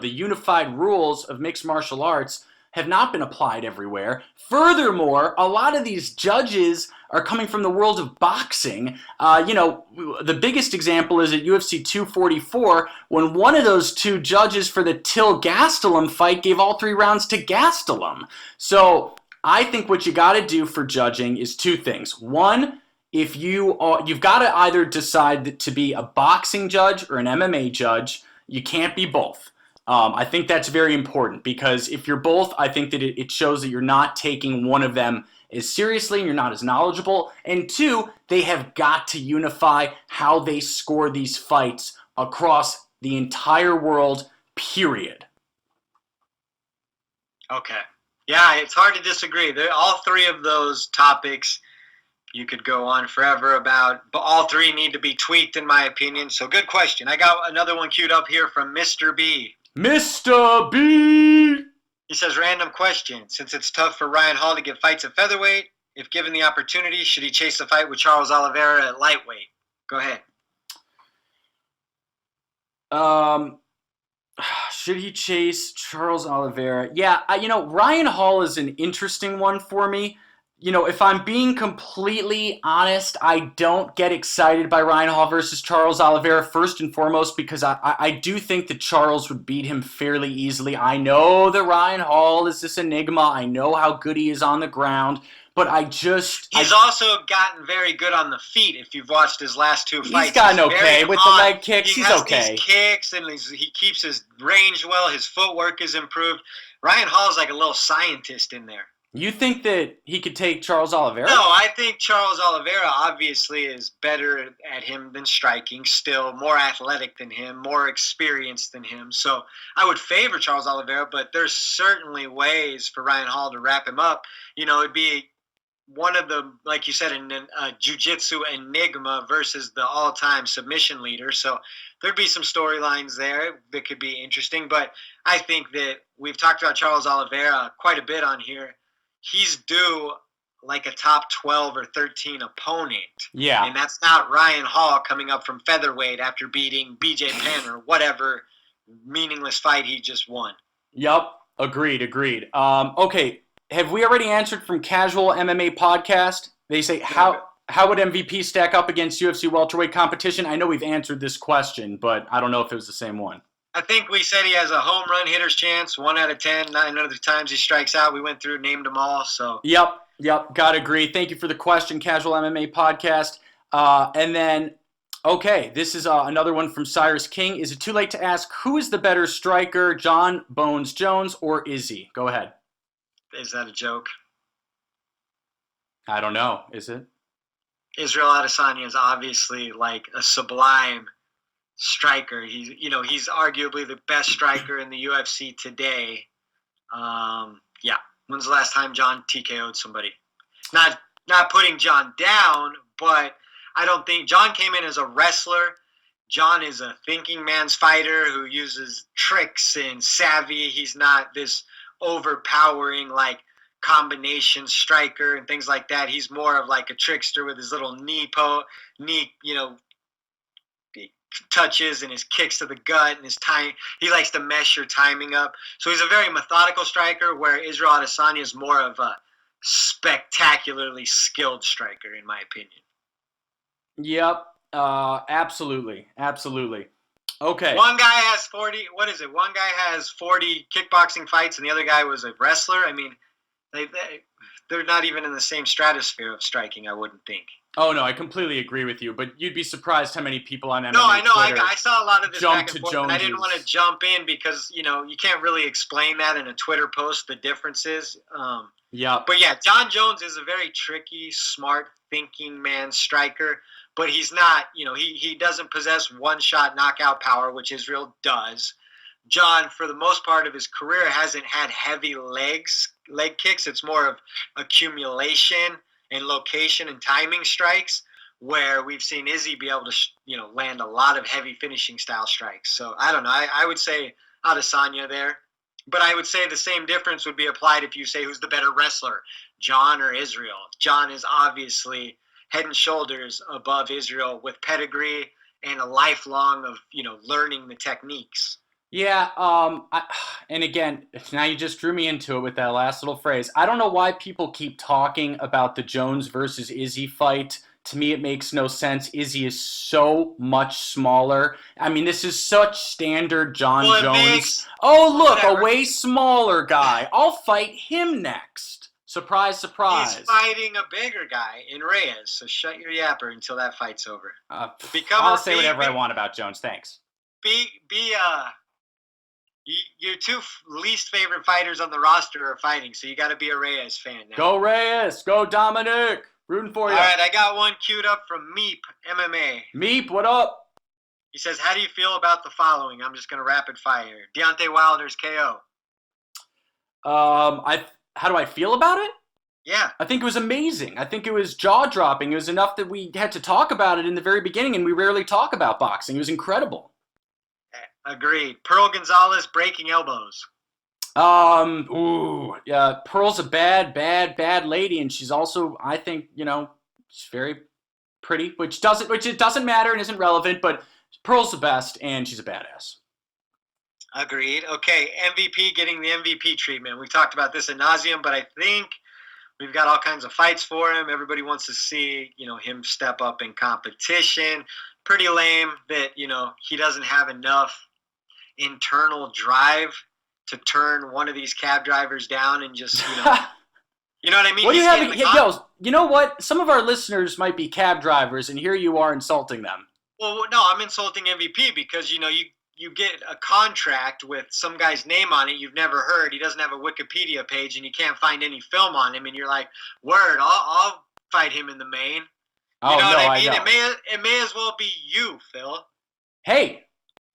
unified rules of mixed martial arts have not been applied everywhere. Furthermore, a lot of these judges are coming from the world of boxing. The biggest example is at UFC 244 when one of those two judges for the Till Gastelum fight gave all 3 rounds to Gastelum. So I think what you got to do for judging is 2 things. One, if you've got to either decide to be a boxing judge or an MMA judge. You can't be both. I think that's very important because if you're both, I think that it shows that you're not taking one of them as seriously and you're not as knowledgeable. And 2, they have got to unify how they score these fights across the entire world, period. Okay. Yeah, it's hard to disagree. All 3 of those topics you could go on forever about, but all 3 need to be tweaked in my opinion. So good question. I got another one queued up here from Mr. B. Mr. B! He says, random question. Since it's tough for Ryan Hall to get fights at featherweight, if given the opportunity, should he chase the fight with Charles Oliveira at lightweight? Go ahead. Should he chase Charles Oliveira? Yeah, Ryan Hall is an interesting one for me. If I'm being completely honest, I don't get excited by Ryan Hall versus Charles Oliveira first and foremost because I do think that Charles would beat him fairly easily. I know that Ryan Hall is this enigma. I know how good he is on the ground, but He's also gotten very good on the feet if you've watched his last 2 fights. He's gotten okay with the leg kicks. He's okay. These kicks, and he keeps his range well. His footwork is improved. Ryan Hall is like a little scientist in there. You think that he could take Charles Oliveira? No, I think Charles Oliveira obviously is better at him than striking, still more athletic than him, more experienced than him. So I would favor Charles Oliveira, but there's certainly ways for Ryan Hall to wrap him up. It'd be one of the, like you said, a jiu-jitsu enigma versus the all-time submission leader. So there'd be some storylines there that could be interesting. But I think that we've talked about Charles Oliveira quite a bit on here. He's due like a top 12 or 13 opponent. Yeah. And that's not Ryan Hall coming up from featherweight after beating BJ Penn or whatever meaningless fight he just won. Yep. Agreed. Okay. Have we already answered from Casual MMA Podcast? They say, how would MVP stack up against UFC welterweight competition? I know we've answered this question, but I don't know if it was the same one. I think we said he has a home run hitter's chance, 1 out of 10. 9 other times he strikes out. We went through, named them all. So. Yep. Gotta agree. Thank you for the question, Casual MMA Podcast. And then, okay, this is another one from Cyrus King. Is it too late to ask who is the better striker, John Bones Jones or Izzy? Go ahead. Is that a joke? I don't know. Is it? Israel Adesanya is obviously like a sublime striker. He's arguably the best striker in the UFC today. Yeah. When's the last time John TKO'd somebody? Not putting John down, but I don't think John came in as a wrestler. John is a thinking man's fighter who uses tricks and savvy. He's not this overpowering like combination striker and things like that. He's more of like a trickster with his little knee touches and his kicks to the gut and his time. He likes to mess your timing up. So he's a very methodical striker, where Israel Adesanya is more of a spectacularly skilled striker, in my opinion. Yep. Absolutely. Okay. One guy has 40. What is it? One guy has 40 kickboxing fights, and the other guy was a wrestler. I mean, they're not even in the same stratosphere of striking, I wouldn't think. Oh, no, I completely agree with you, but you'd be surprised how many people on MMA No, I know. Twitter I saw a lot of this back and to forth, Joneses. and I didn't want to jump in because, you can't really explain that in a Twitter post, the differences. Yeah. But, yeah, John Jones is a very tricky, smart, thinking man striker, but he's not, he doesn't possess one-shot knockout power, which Israel does. John, for the most part of his career, hasn't had heavy leg kicks. It's more of accumulation and location and timing strikes, where we've seen Izzy be able to, land a lot of heavy finishing style strikes. So I don't know. I would say Adesanya there, but I would say the same difference would be applied if you say who's the better wrestler, John or Israel. John is obviously head and shoulders above Israel with pedigree and a lifelong of, learning the techniques. Yeah, and again, now you just drew me into it with that last little phrase. I don't know why people keep talking about the Jones versus Izzy fight. To me, it makes no sense. Izzy is so much smaller. I mean, this is such standard John Jones. A way smaller guy. I'll fight him next. Surprise, surprise. He's fighting a bigger guy in Reyes, so shut your yapper until that fight's over. I'll say whatever I want about Jones. Thanks. Your two least favorite fighters on the roster are fighting, so you got to be a Reyes fan now. Go Reyes! Go Dominic! Rooting for you. All right, I got one queued up from Meep MMA. Meep, what up? He says, how do you feel about the following? I'm just going to rapid fire. Deontay Wilder's KO. How do I feel about it? Yeah. I think it was amazing. I think it was jaw-dropping. It was enough that we had to talk about it in the very beginning, and we rarely talk about boxing. It was incredible. Agreed. Pearl Gonzalez breaking elbows. Yeah, Pearl's a bad lady, and she's also, I think, she's very pretty, which it doesn't matter and isn't relevant, but Pearl's the best, and she's a badass. Agreed. Okay, MVP getting the MVP treatment. We've talked about this ad nauseum, but I think we've got all kinds of fights for him. Everybody wants to see, him step up in competition. Pretty lame that, he doesn't have enough internal drive to turn one of these cab drivers down and just, you know what I mean? What do you have? You know what? Some of our listeners might be cab drivers, and here you are insulting them. Well, no, I'm insulting MVP because, you get a contract with some guy's name on it you've never heard. He doesn't have a Wikipedia page, and you can't find any film on him, and you're like, word, I'll fight him in the main. You know what I mean? It may as well be you, Phil. Hey,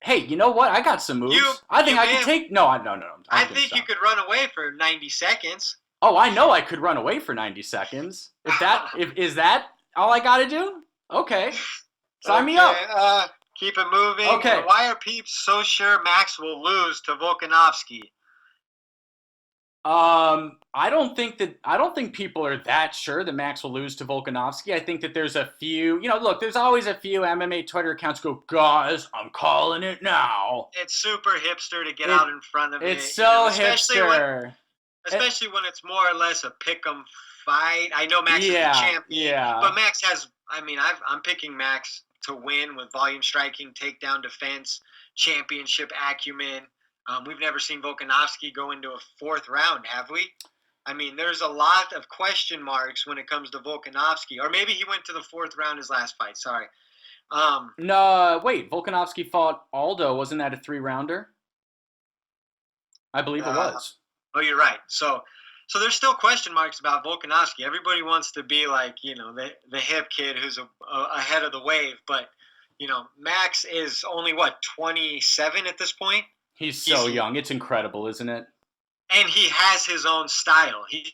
you know what? I got some moves. I think I could take... No. I think you could run away for 90 seconds. Oh, I know I could run away for 90 seconds. Is that all I got to do? Okay. Sign me up. Keep it moving. Okay. And why are peeps so sure Max will lose to Volkanovski? I don't think people are that sure that Max will lose to Volkanovski. I think that there's a few, look, there's always a few MMA Twitter accounts go, guys, I'm calling it now. It's super hipster to get out in front of it. It's so hipster. Especially when it's more or less a pick'em fight. I know Max is the champion, but Max has, I'm picking Max to win with volume striking, takedown defense, championship acumen. We've never seen Volkanovski go into a fourth round, have we? I mean, there's a lot of question marks when it comes to Volkanovski. Or maybe he went to the fourth round his last fight. Sorry. No, wait. Volkanovski fought Aldo. Wasn't that a 3-rounder? I believe it was. Oh, you're right. So there's still question marks about Volkanovski. Everybody wants to be like, the hip kid who's ahead of the wave. But, Max is only, 27 at this point? He's so young. It's incredible, isn't it? And he has his own style. He's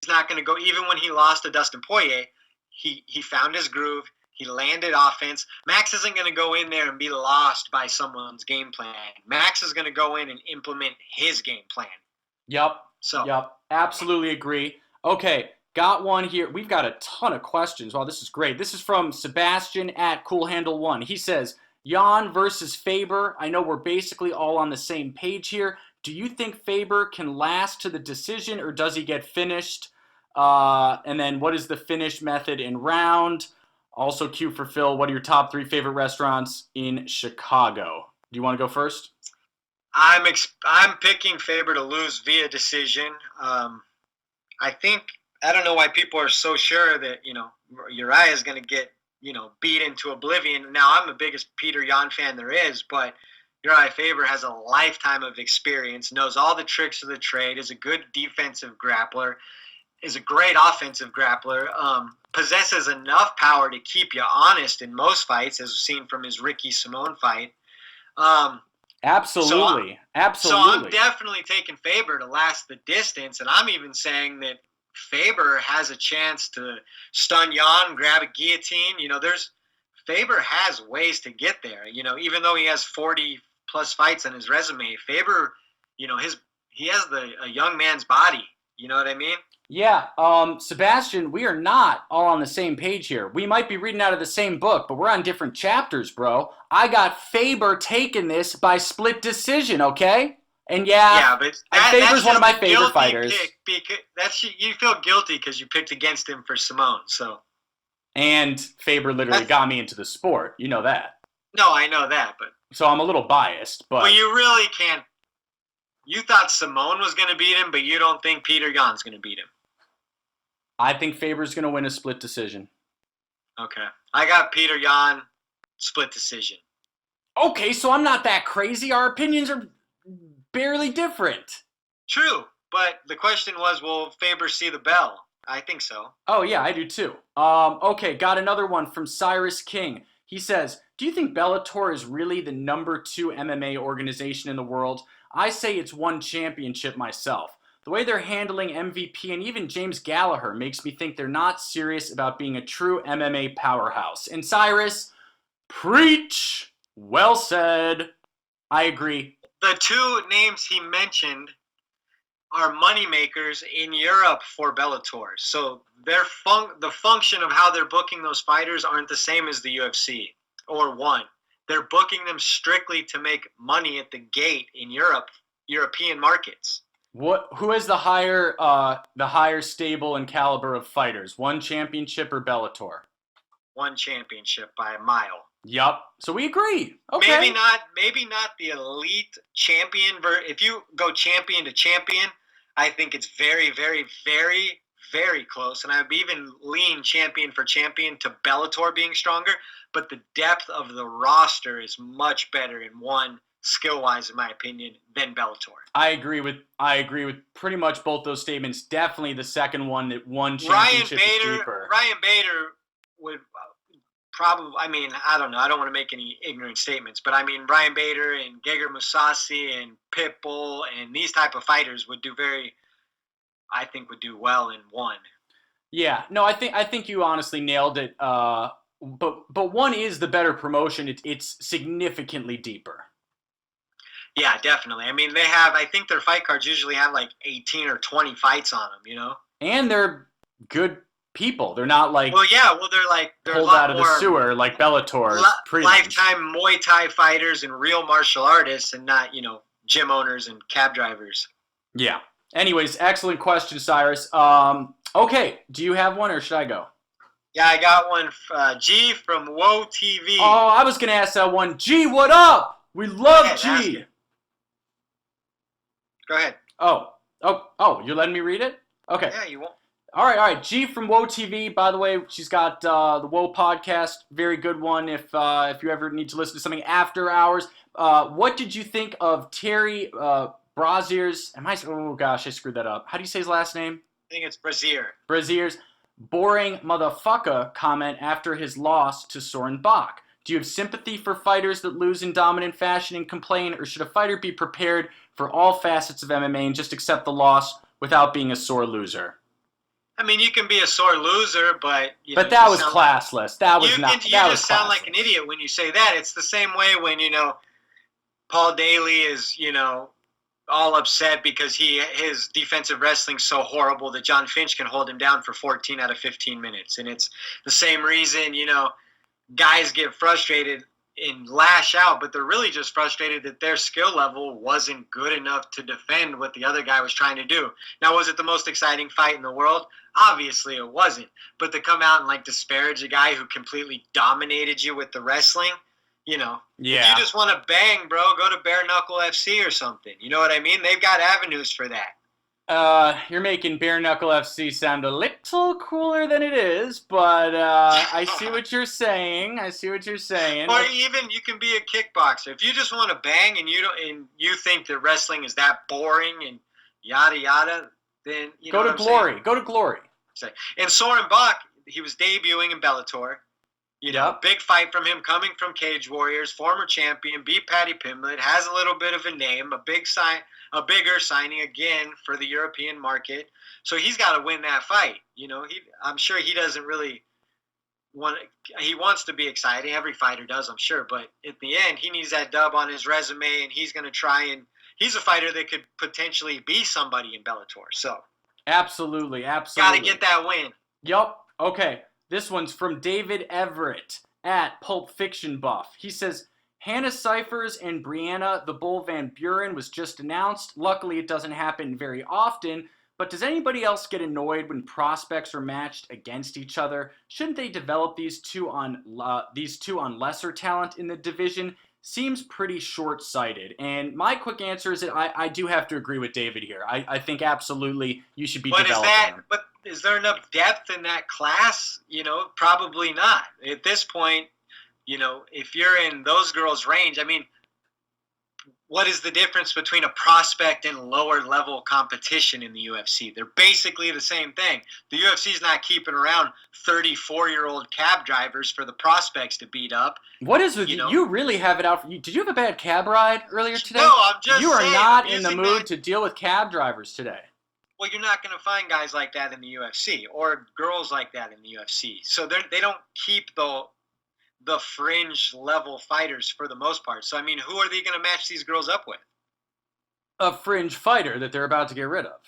not going to go, even when he lost to Dustin Poirier, he found his groove. He landed offense. Max isn't going to go in there and be lost by someone's game plan. Max is going to go in and implement his game plan. Yep. Absolutely agree. Okay, got one here. We've got a ton of questions. Wow, this is great. This is from Sebastian at CoolHandle1. He says, Jan versus Faber. I know we're basically all on the same page here. Do you think Faber can last to the decision, or does he get finished? And then what is the finish method in round? Also, Q for Phil, what are your top 3 favorite restaurants in Chicago? Do you want to go first? I'm picking Faber to lose via decision. I don't know why people are so sure that, Uriah is going to get, beat into oblivion. Now, I'm the biggest Peter Yan fan there is, but Uriah Faber has a lifetime of experience, knows all the tricks of the trade, is a good defensive grappler, is a great offensive grappler, possesses enough power to keep you honest in most fights, as seen from his Ricky Simone fight. Absolutely. So I'm definitely taking Faber to last the distance, and I'm even saying that Faber has a chance to stun Jan, grab a guillotine. Faber has ways to get there. Even though he has 40 plus fights on his resume, Faber, he has a young man's body. You know what I mean? Yeah, Sebastian, we are not all on the same page here. We might be reading out of the same book, but we're on different chapters, bro. I got Faber taking this by split decision, okay? And but Faber's one of my favorite fighters. You feel guilty because you picked against him for Simone, so. And Faber literally got me into the sport. You know that. No, I know that, but. So I'm a little biased, but. Well, you really can't. You thought Simone was going to beat him, but you don't think Peter Yan's going to beat him. I think Faber's going to win a split decision. Okay. I got Peter Yan, split decision. Okay, so I'm not that crazy. Our opinions are barely different. True, but the question was, will Faber see the bell? I think so. Oh, yeah, I do too. Okay, got another one from Cyrus King. He says, do you think Bellator is really the number 2 MMA organization in the world? I say it's won championship myself. The way they're handling MVP and even James Gallagher makes me think they're not serious about being a true MMA powerhouse. And Cyrus, preach! Well said. I agree. The 2 names he mentioned are moneymakers in Europe for Bellator. So the function of how they're booking those fighters aren't the same as the UFC or ONE. They're booking them strictly to make money at the gate in European markets. Who has the higher stable and caliber of fighters? ONE championship or Bellator? ONE championship by a mile. Yup. So we agree. Okay. Maybe not the elite champion. If you go champion to champion, I think it's very, very, very, very close. And I would even lean champion for champion to Bellator being stronger. But the depth of the roster is much better in ONE, skill-wise, in my opinion, than Bellator. I agree with pretty much both those statements. Definitely the second one that ONE championship is deeper. Ryan Bader would probably, I don't know. I don't want to make any ignorant statements, but Ryan Bader and Gegard Mousasi and Pitbull and these type of fighters would do very I think would do well in one. Yeah, no, I think you honestly nailed it. But one is the better promotion. It's significantly deeper. Yeah, definitely. I mean, I think their fight cards usually have like 18 or 20 fights on them, And they're good people. They're not like they're pulled a lot out of more the sewer like Bellator's lifetime Muay Thai fighters and real martial artists, and not gym owners and cab drivers. Yeah. Anyways, excellent question, Cyrus. Okay, do you have one or should I go? Yeah, I got one. G from Whoa TV. Oh, I was gonna ask that one. G, what up? We love G. Go ahead. Oh, you're letting me read it? Okay. Yeah, you won't. All right. G from Woe TV. By the way, she's got the Woe podcast. Very good one if you ever need to listen to something after hours. What did you think of Terry Brazier's? Oh gosh, I screwed that up. How do you say his last name? I think it's Brazier. Brazier's boring motherfucker comment after his loss to Soren Bach. Do you have sympathy for fighters that lose in dominant fashion and complain, or should a fighter be prepared for all facets of MMA and just accept the loss without being a sore loser? I mean, you can be a sore loser, but that was classless. That was not. You just sound like an idiot when you say that. It's the same way when Paul Daly is all upset because his defensive wrestling's so horrible that John Finch can hold him down for 14 out of 15 minutes, and it's the same reason guys get frustrated and lash out, but they're really just frustrated that their skill level wasn't good enough to defend what the other guy was trying to do. Now, was it the most exciting fight in the world? Obviously it wasn't. But to come out and disparage a guy who completely dominated you with the wrestling, Yeah. If you just want to bang, bro, go to Bare Knuckle FC or something. You know what I mean? They've got avenues for that. You're making Bare Knuckle FC sound a little cooler than it is, but I see what you're saying. Or even you can be a kickboxer. If you just want to bang and you think that wrestling is that boring and yada yada, then go to Glory. Go to Glory. And Soren Bach, he was debuting in Bellator. Big fight from him, coming from Cage Warriors, former champion, beat Paddy Pimblett, has a little bit of a name, a bigger signing again for the European market. So he's got to win that fight. I'm sure he doesn't really he wants to be exciting. Every fighter does, I'm sure. But at the end, he needs that dub on his resume, and he's going to try and he's a fighter that could potentially be somebody in Bellator. So absolutely. Got to get that win. Yup. Okay. This one's from David Everett at Pulp Fiction Buff. He says, Hannah Cyphers and Brianna the Bull Van Buren was just announced. Luckily, it doesn't happen very often. But does anybody else get annoyed when prospects are matched against each other? Shouldn't they develop these two on lesser talent in the division? Seems pretty short-sighted. And my quick answer is that I do have to agree with David here. I think absolutely you should be developing them. But is there enough depth in that class? Probably not. At this point, if you're in those girls' range, I mean, what is the difference between a prospect and lower level competition in the UFC? They're basically the same thing. The UFC's not keeping around 34-year-old cab drivers for the prospects to beat up. What is with you? You really have it out for you. Did you have a bad cab ride earlier today? No, I'm just saying. You are not in the mood to deal with cab drivers today. Well, you're not going to find guys like that in the UFC or girls like that in the UFC. So they don't keep the fringe level fighters for the most part. So, I mean, who are they going to match these girls up with? A fringe fighter that they're about to get rid of.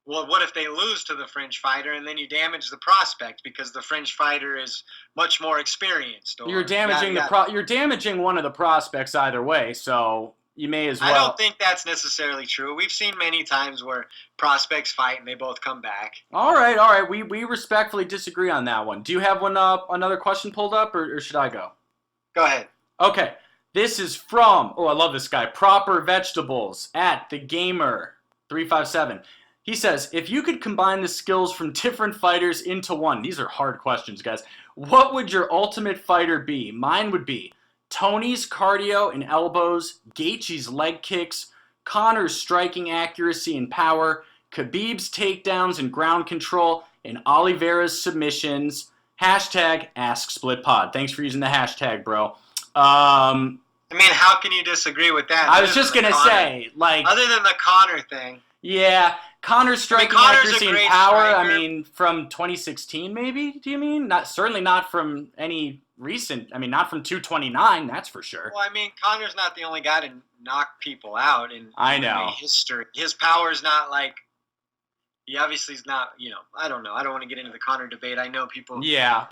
Well, what if they lose to the fringe fighter and then you damage the prospect because the fringe fighter is much more experienced? You're damaging you're damaging one of the prospects either way, so you may as well. I don't think that's necessarily true. We've seen many times where prospects fight and they both come back. All right. We respectfully disagree on that one. Do you have another question pulled up, or should I go? Go ahead. Okay. This is from, I love this guy, Proper Vegetables at the Gamer 357. He says, if you could combine the skills from different fighters into one, these are hard questions, guys. What would your ultimate fighter be? Mine would be Tony's cardio and elbows, Gaethje's leg kicks, Connor's striking accuracy and power, Khabib's takedowns and ground control, and Oliveira's submissions. #AskSplitPod. Thanks for using the hashtag, bro. I mean, how can you disagree with that? I was just going to say, other than the Connor thing. Yeah, Connor's striking accuracy and power. Striker. I mean, from 2016, maybe. Do you mean? Certainly not from any recent. I mean, not from 229. That's for sure. Well, I mean, Connor's not the only guy to knock people out in history. His power's not like. He obviously is not. I don't know. I don't want to get into the Connor debate. I know people. Yeah.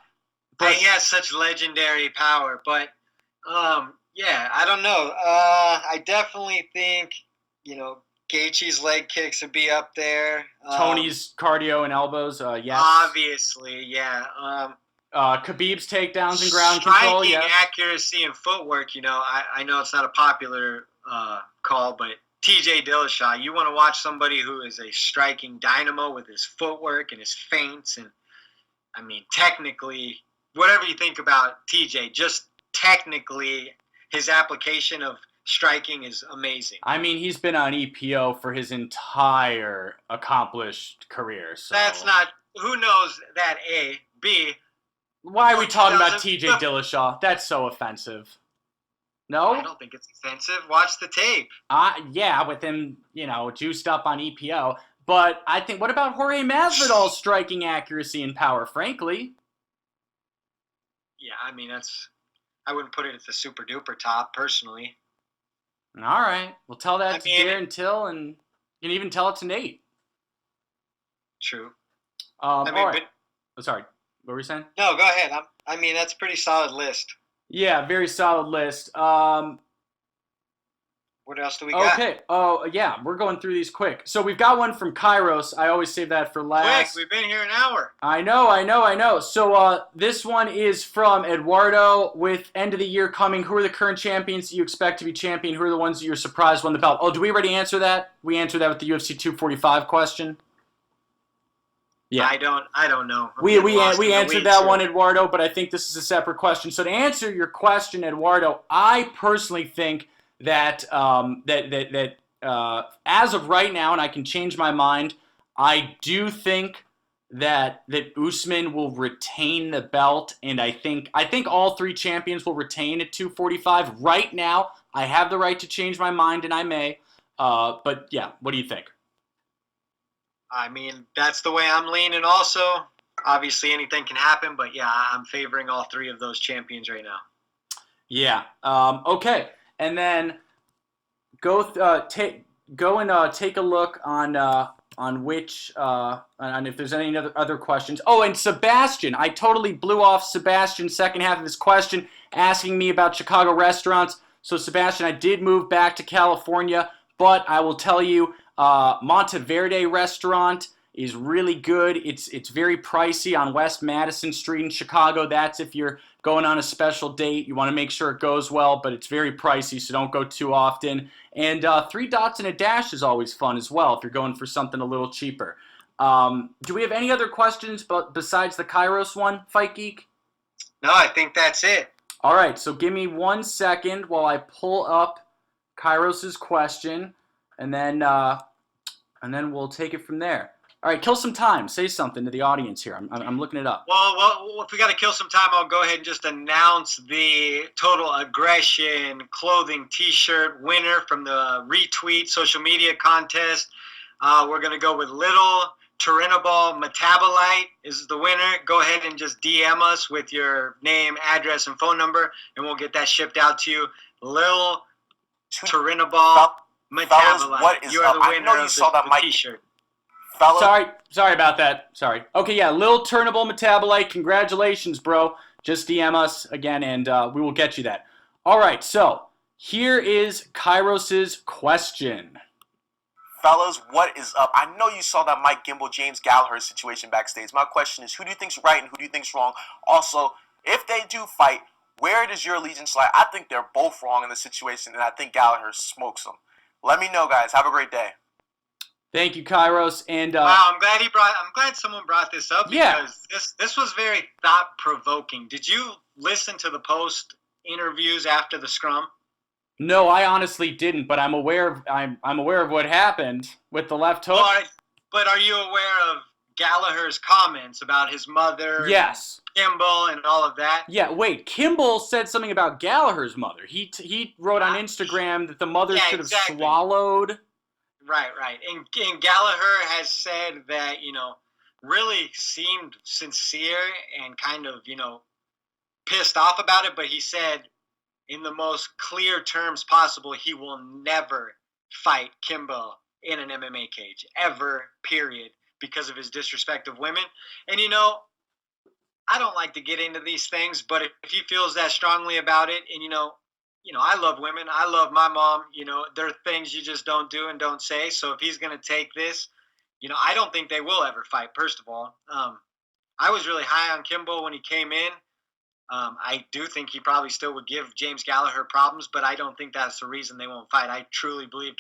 But he has such legendary power, but yeah, I don't know. I definitely think Gaethje's leg kicks would be up there. Tony's cardio and elbows, yes. Obviously, yeah. Khabib's takedowns and ground control, yeah. Striking accuracy and footwork, I know it's not a popular call, but TJ Dillashaw, you want to watch somebody who is a striking dynamo with his footwork and his feints, and I mean, technically, whatever you think about TJ, just technically, his application of striking is amazing. I mean, he's been on EPO for his entire accomplished career. So that's not. Who knows that? A. B. Why are we talking about TJ Dillashaw? That's so offensive. No? I don't think it's offensive. Watch the tape. Yeah, with him, juiced up on EPO. But I think, what about Jorge Masvidal's striking accuracy and power, frankly? Yeah, I mean, I wouldn't put it at the super duper top, personally. All right. We'll tell that to Darren Till, and you can even tell it to Nate. True. All right. Sorry. What were you saying? No, go ahead. That's a pretty solid list. Yeah, very solid list. What else do we got? Okay. Oh, yeah. We're going through these quick. So we've got one from Kairos. I always save that for last. Quick. We've been here an hour. I know. So this one is from Eduardo. With end of the year coming, who are the current champions that you expect to be champion? Who are the ones that you're surprised won the belt? Oh, do we already answer that? We answered that with the UFC 245 question. Yeah. I don't know. We answered that one, Eduardo, but I think this is a separate question. So to answer your question, Eduardo, I personally think that as of right now, and I can change my mind, I do think that Usman will retain the belt, and I think all three champions will retain at 245. Right now, I have the right to change my mind, and I may. But yeah, what do you think? I mean, that's the way I'm leaning also. Obviously, anything can happen, but yeah, I'm favoring all three of those champions right now. Yeah. Okay. And then go take a look on which and if there's any other questions. Oh, and Sebastian, I totally blew off Sebastian's second half of this question, asking me about Chicago restaurants. So Sebastian, I did move back to California, but I will tell you, Monteverde restaurant is really good. It's very pricey on West Madison Street in Chicago. That's if you're going on a special date. You want to make sure it goes well, but it's very pricey, so don't go too often. And 3 Dots and a Dash is always fun as well if you're going for something a little cheaper. Do we have any other questions besides the Kairos one, Fight Geek? No, I think that's it. All right, so give me 1 second while I pull up Kairos's question, and then we'll take it from there. All right, kill some time. Say something to the audience here. I'm looking it up. Well, if we got to kill some time, I'll go ahead and just announce the Total Aggression clothing T-shirt winner from the retweet social media contest. We're going to go with Little Turinabol Metabolite is the winner. Go ahead and just DM us with your name, address, and phone number, and we'll get that shipped out to you. Lil Turinabol Metabolite. Fellas, what is you are the winner of the T-shirt. Sorry about that. Sorry. Okay, yeah, Lil Turnable Metabolite. Congratulations, bro. Just DM us again, and we will get you that. All right, so here is Kairos's question. Fellas, what is up? I know you saw that Mike Gimble, James Gallagher situation backstage. My question is, who do you think's right and who do you think's wrong? Also, if they do fight, where does your allegiance lie? I think they're both wrong in this situation, and I think Gallagher smokes them. Let me know, guys. Have a great day. Thank you, Kairos. And wow, I'm glad someone brought this up because this was very thought-provoking. Did you listen to the post interviews after the scrum? No, I honestly didn't, but I'm aware of what happened with the left hook. But are you aware of Gallagher's comments about his mother? Yes. Kimball and all of that? Yeah, wait, Kimball said something about Gallagher's mother. He wrote on Instagram that the mother should have swallowed. Right. And Gallagher has said that, really seemed sincere and kind of, pissed off about it, but he said in the most clear terms possible, he will never fight Kimbo in an MMA cage, ever, period, because of his disrespect of women. And, I don't like to get into these things, but if he feels that strongly about it, and, I love women. I love my mom. There are things you just don't do and don't say. So if he's going to take this, I don't think they will ever fight, first of all. I was really high on Kimbo when he came in. I do think he probably still would give James Gallagher problems, but I don't think that's the reason they won't fight. I truly believe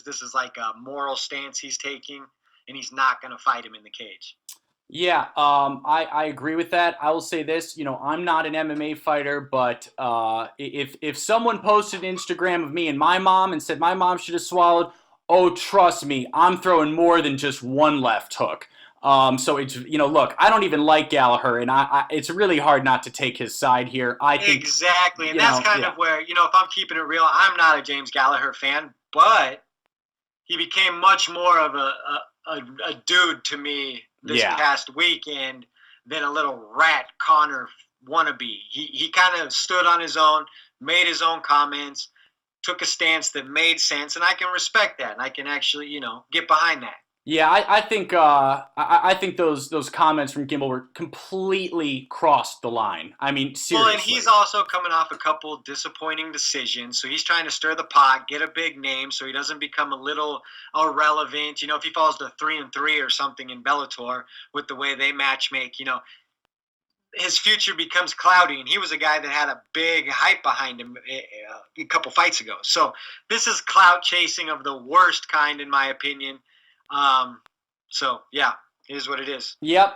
this is like a moral stance he's taking, and he's not going to fight him in the cage. Yeah, I agree with that. I will say this, I'm not an MMA fighter, but if someone posted an Instagram of me and my mom and said my mom should have swallowed, oh, trust me, I'm throwing more than just one left hook. So it's, look, I don't even like Gallagher, and it's really hard not to take his side here. I think exactly, and that's kind of where, if I'm keeping it real, I'm not a James Gallagher fan, but he became much more of a dude to me this past weekend than a little rat Connor wannabe. He kind of stood on his own, made his own comments, took a stance that made sense, and I can respect that, and I can actually, get behind that. Yeah, I think I think those comments from Gimbel were completely crossed the line. I mean, seriously. Well, and he's also coming off a couple disappointing decisions, so he's trying to stir the pot, get a big name, so he doesn't become a little irrelevant. If he falls to 3-3 or something in Bellator with the way they matchmake, his future becomes cloudy, and he was a guy that had a big hype behind him a couple fights ago. So this is clout chasing of the worst kind, in my opinion. So yeah, it is what it is. Yep,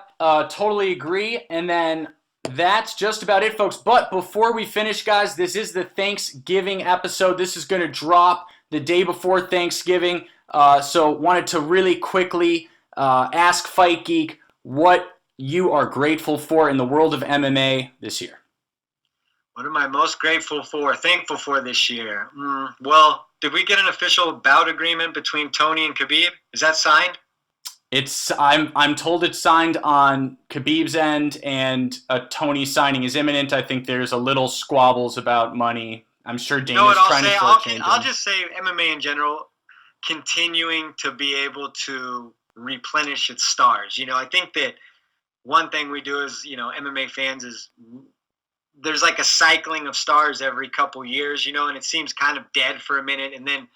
totally agree. And then that's just about it, folks. But before we finish, guys, this is the Thanksgiving episode. This is going to drop the day before Thanksgiving. So wanted to really quickly ask Fight Geek what you are grateful for in the world of MMA this year. What am I most thankful for this year? Well, did we get an official bout agreement between Tony and Khabib? Is that signed? I'm told it's signed on Khabib's end, and Tony signing is imminent. I think there's a little squabbles about money. I'm sure Dana's trying to shortchange him. I'll just say MMA in general continuing to be able to replenish its stars. I think that one thing we do as MMA fans is there's like a cycling of stars every couple years, and it seems kind of dead for a minute, and then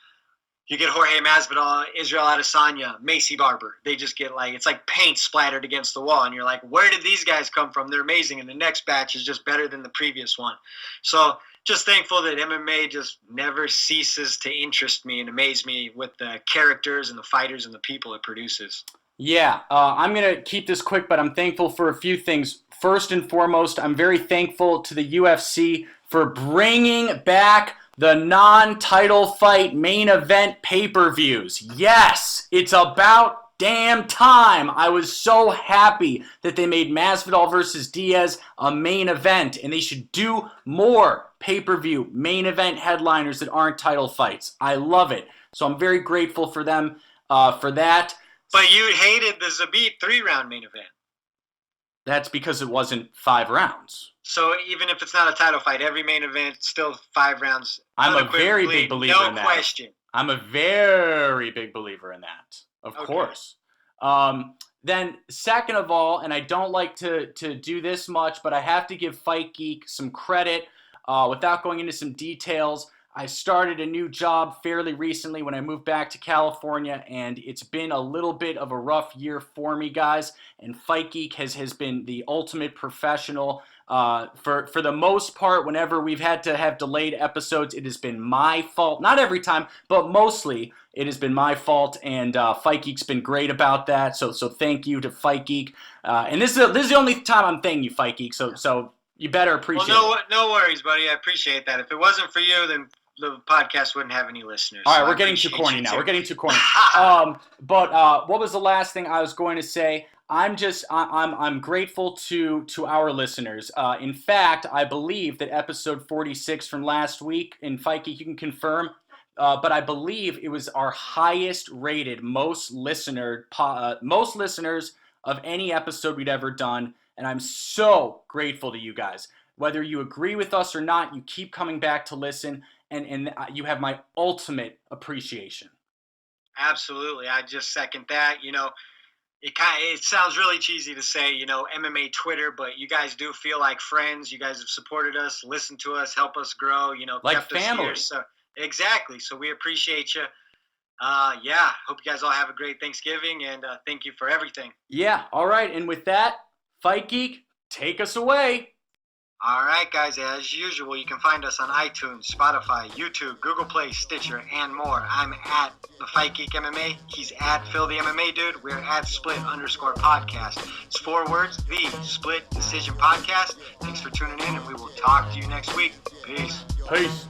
you get Jorge Masvidal, Israel Adesanya, Macy Barber. They just get it's like paint splattered against the wall, and you're like, where did these guys come from? They're amazing, and the next batch is just better than the previous one. So just thankful that MMA just never ceases to interest me and amaze me with the characters and the fighters and the people it produces. Yeah, I'm going to keep this quick, but I'm thankful for a few things. First and foremost, I'm very thankful to the UFC for bringing back the non-title fight main event pay-per-views. Yes, it's about damn time. I was so happy that they made Masvidal versus Diaz a main event, and they should do more pay-per-view main event headliners that aren't title fights. I love it. So I'm very grateful for them for that. But you hated the Zabit 3-round main event. That's because it wasn't 5 rounds. So even if it's not a title fight, every main event, still 5 rounds. I'm a very big believer in that. No question. I'm a very big believer in that. Of course. Then second of all, and I don't like to do this much, but I have to give Fight Geek some credit without going into some details. I started a new job fairly recently when I moved back to California, and it's been a little bit of a rough year for me, guys. And Fight Geek has been the ultimate professional. For the most part, whenever we've had to have delayed episodes, it has been my fault. Not every time, but mostly it has been my fault, and Fight Geek's been great about that. So thank you to Fight Geek. And this is the only time I'm thanking you, Fight Geek. So you better appreciate it. Well, no worries, buddy. I appreciate that. If it wasn't for you, then the podcast wouldn't have any listeners. All right, we're getting too corny now. We're getting too corny. But what was the last thing I was going to say? I'm grateful to our listeners. In fact, I believe that episode 46 from last week in Fight Geek, you can confirm but I believe it was our highest rated, most listeners of any episode we'd ever done. And I'm so grateful to you guys. Whether you agree with us or not, you keep coming back to listen, and you have my ultimate appreciation. Absolutely. I just second that. It sounds really cheesy to say, MMA Twitter, but you guys do feel like friends. You guys have supported us, listened to us, help us grow, like kept family. us here. So exactly. So we appreciate you. Hope you guys all have a great Thanksgiving, and thank you for everything. Yeah. All right. And with that, Fight Geek, take us away. All right, guys, as usual, you can find us on iTunes, Spotify, YouTube, Google Play, Stitcher, and more. I'm at The Fight Geek MMA. He's at Phil the MMA Dude. We're at Split_podcast. It's 4 words, The Split Decision Podcast. Thanks for tuning in, and we will talk to you next week. Peace. Peace.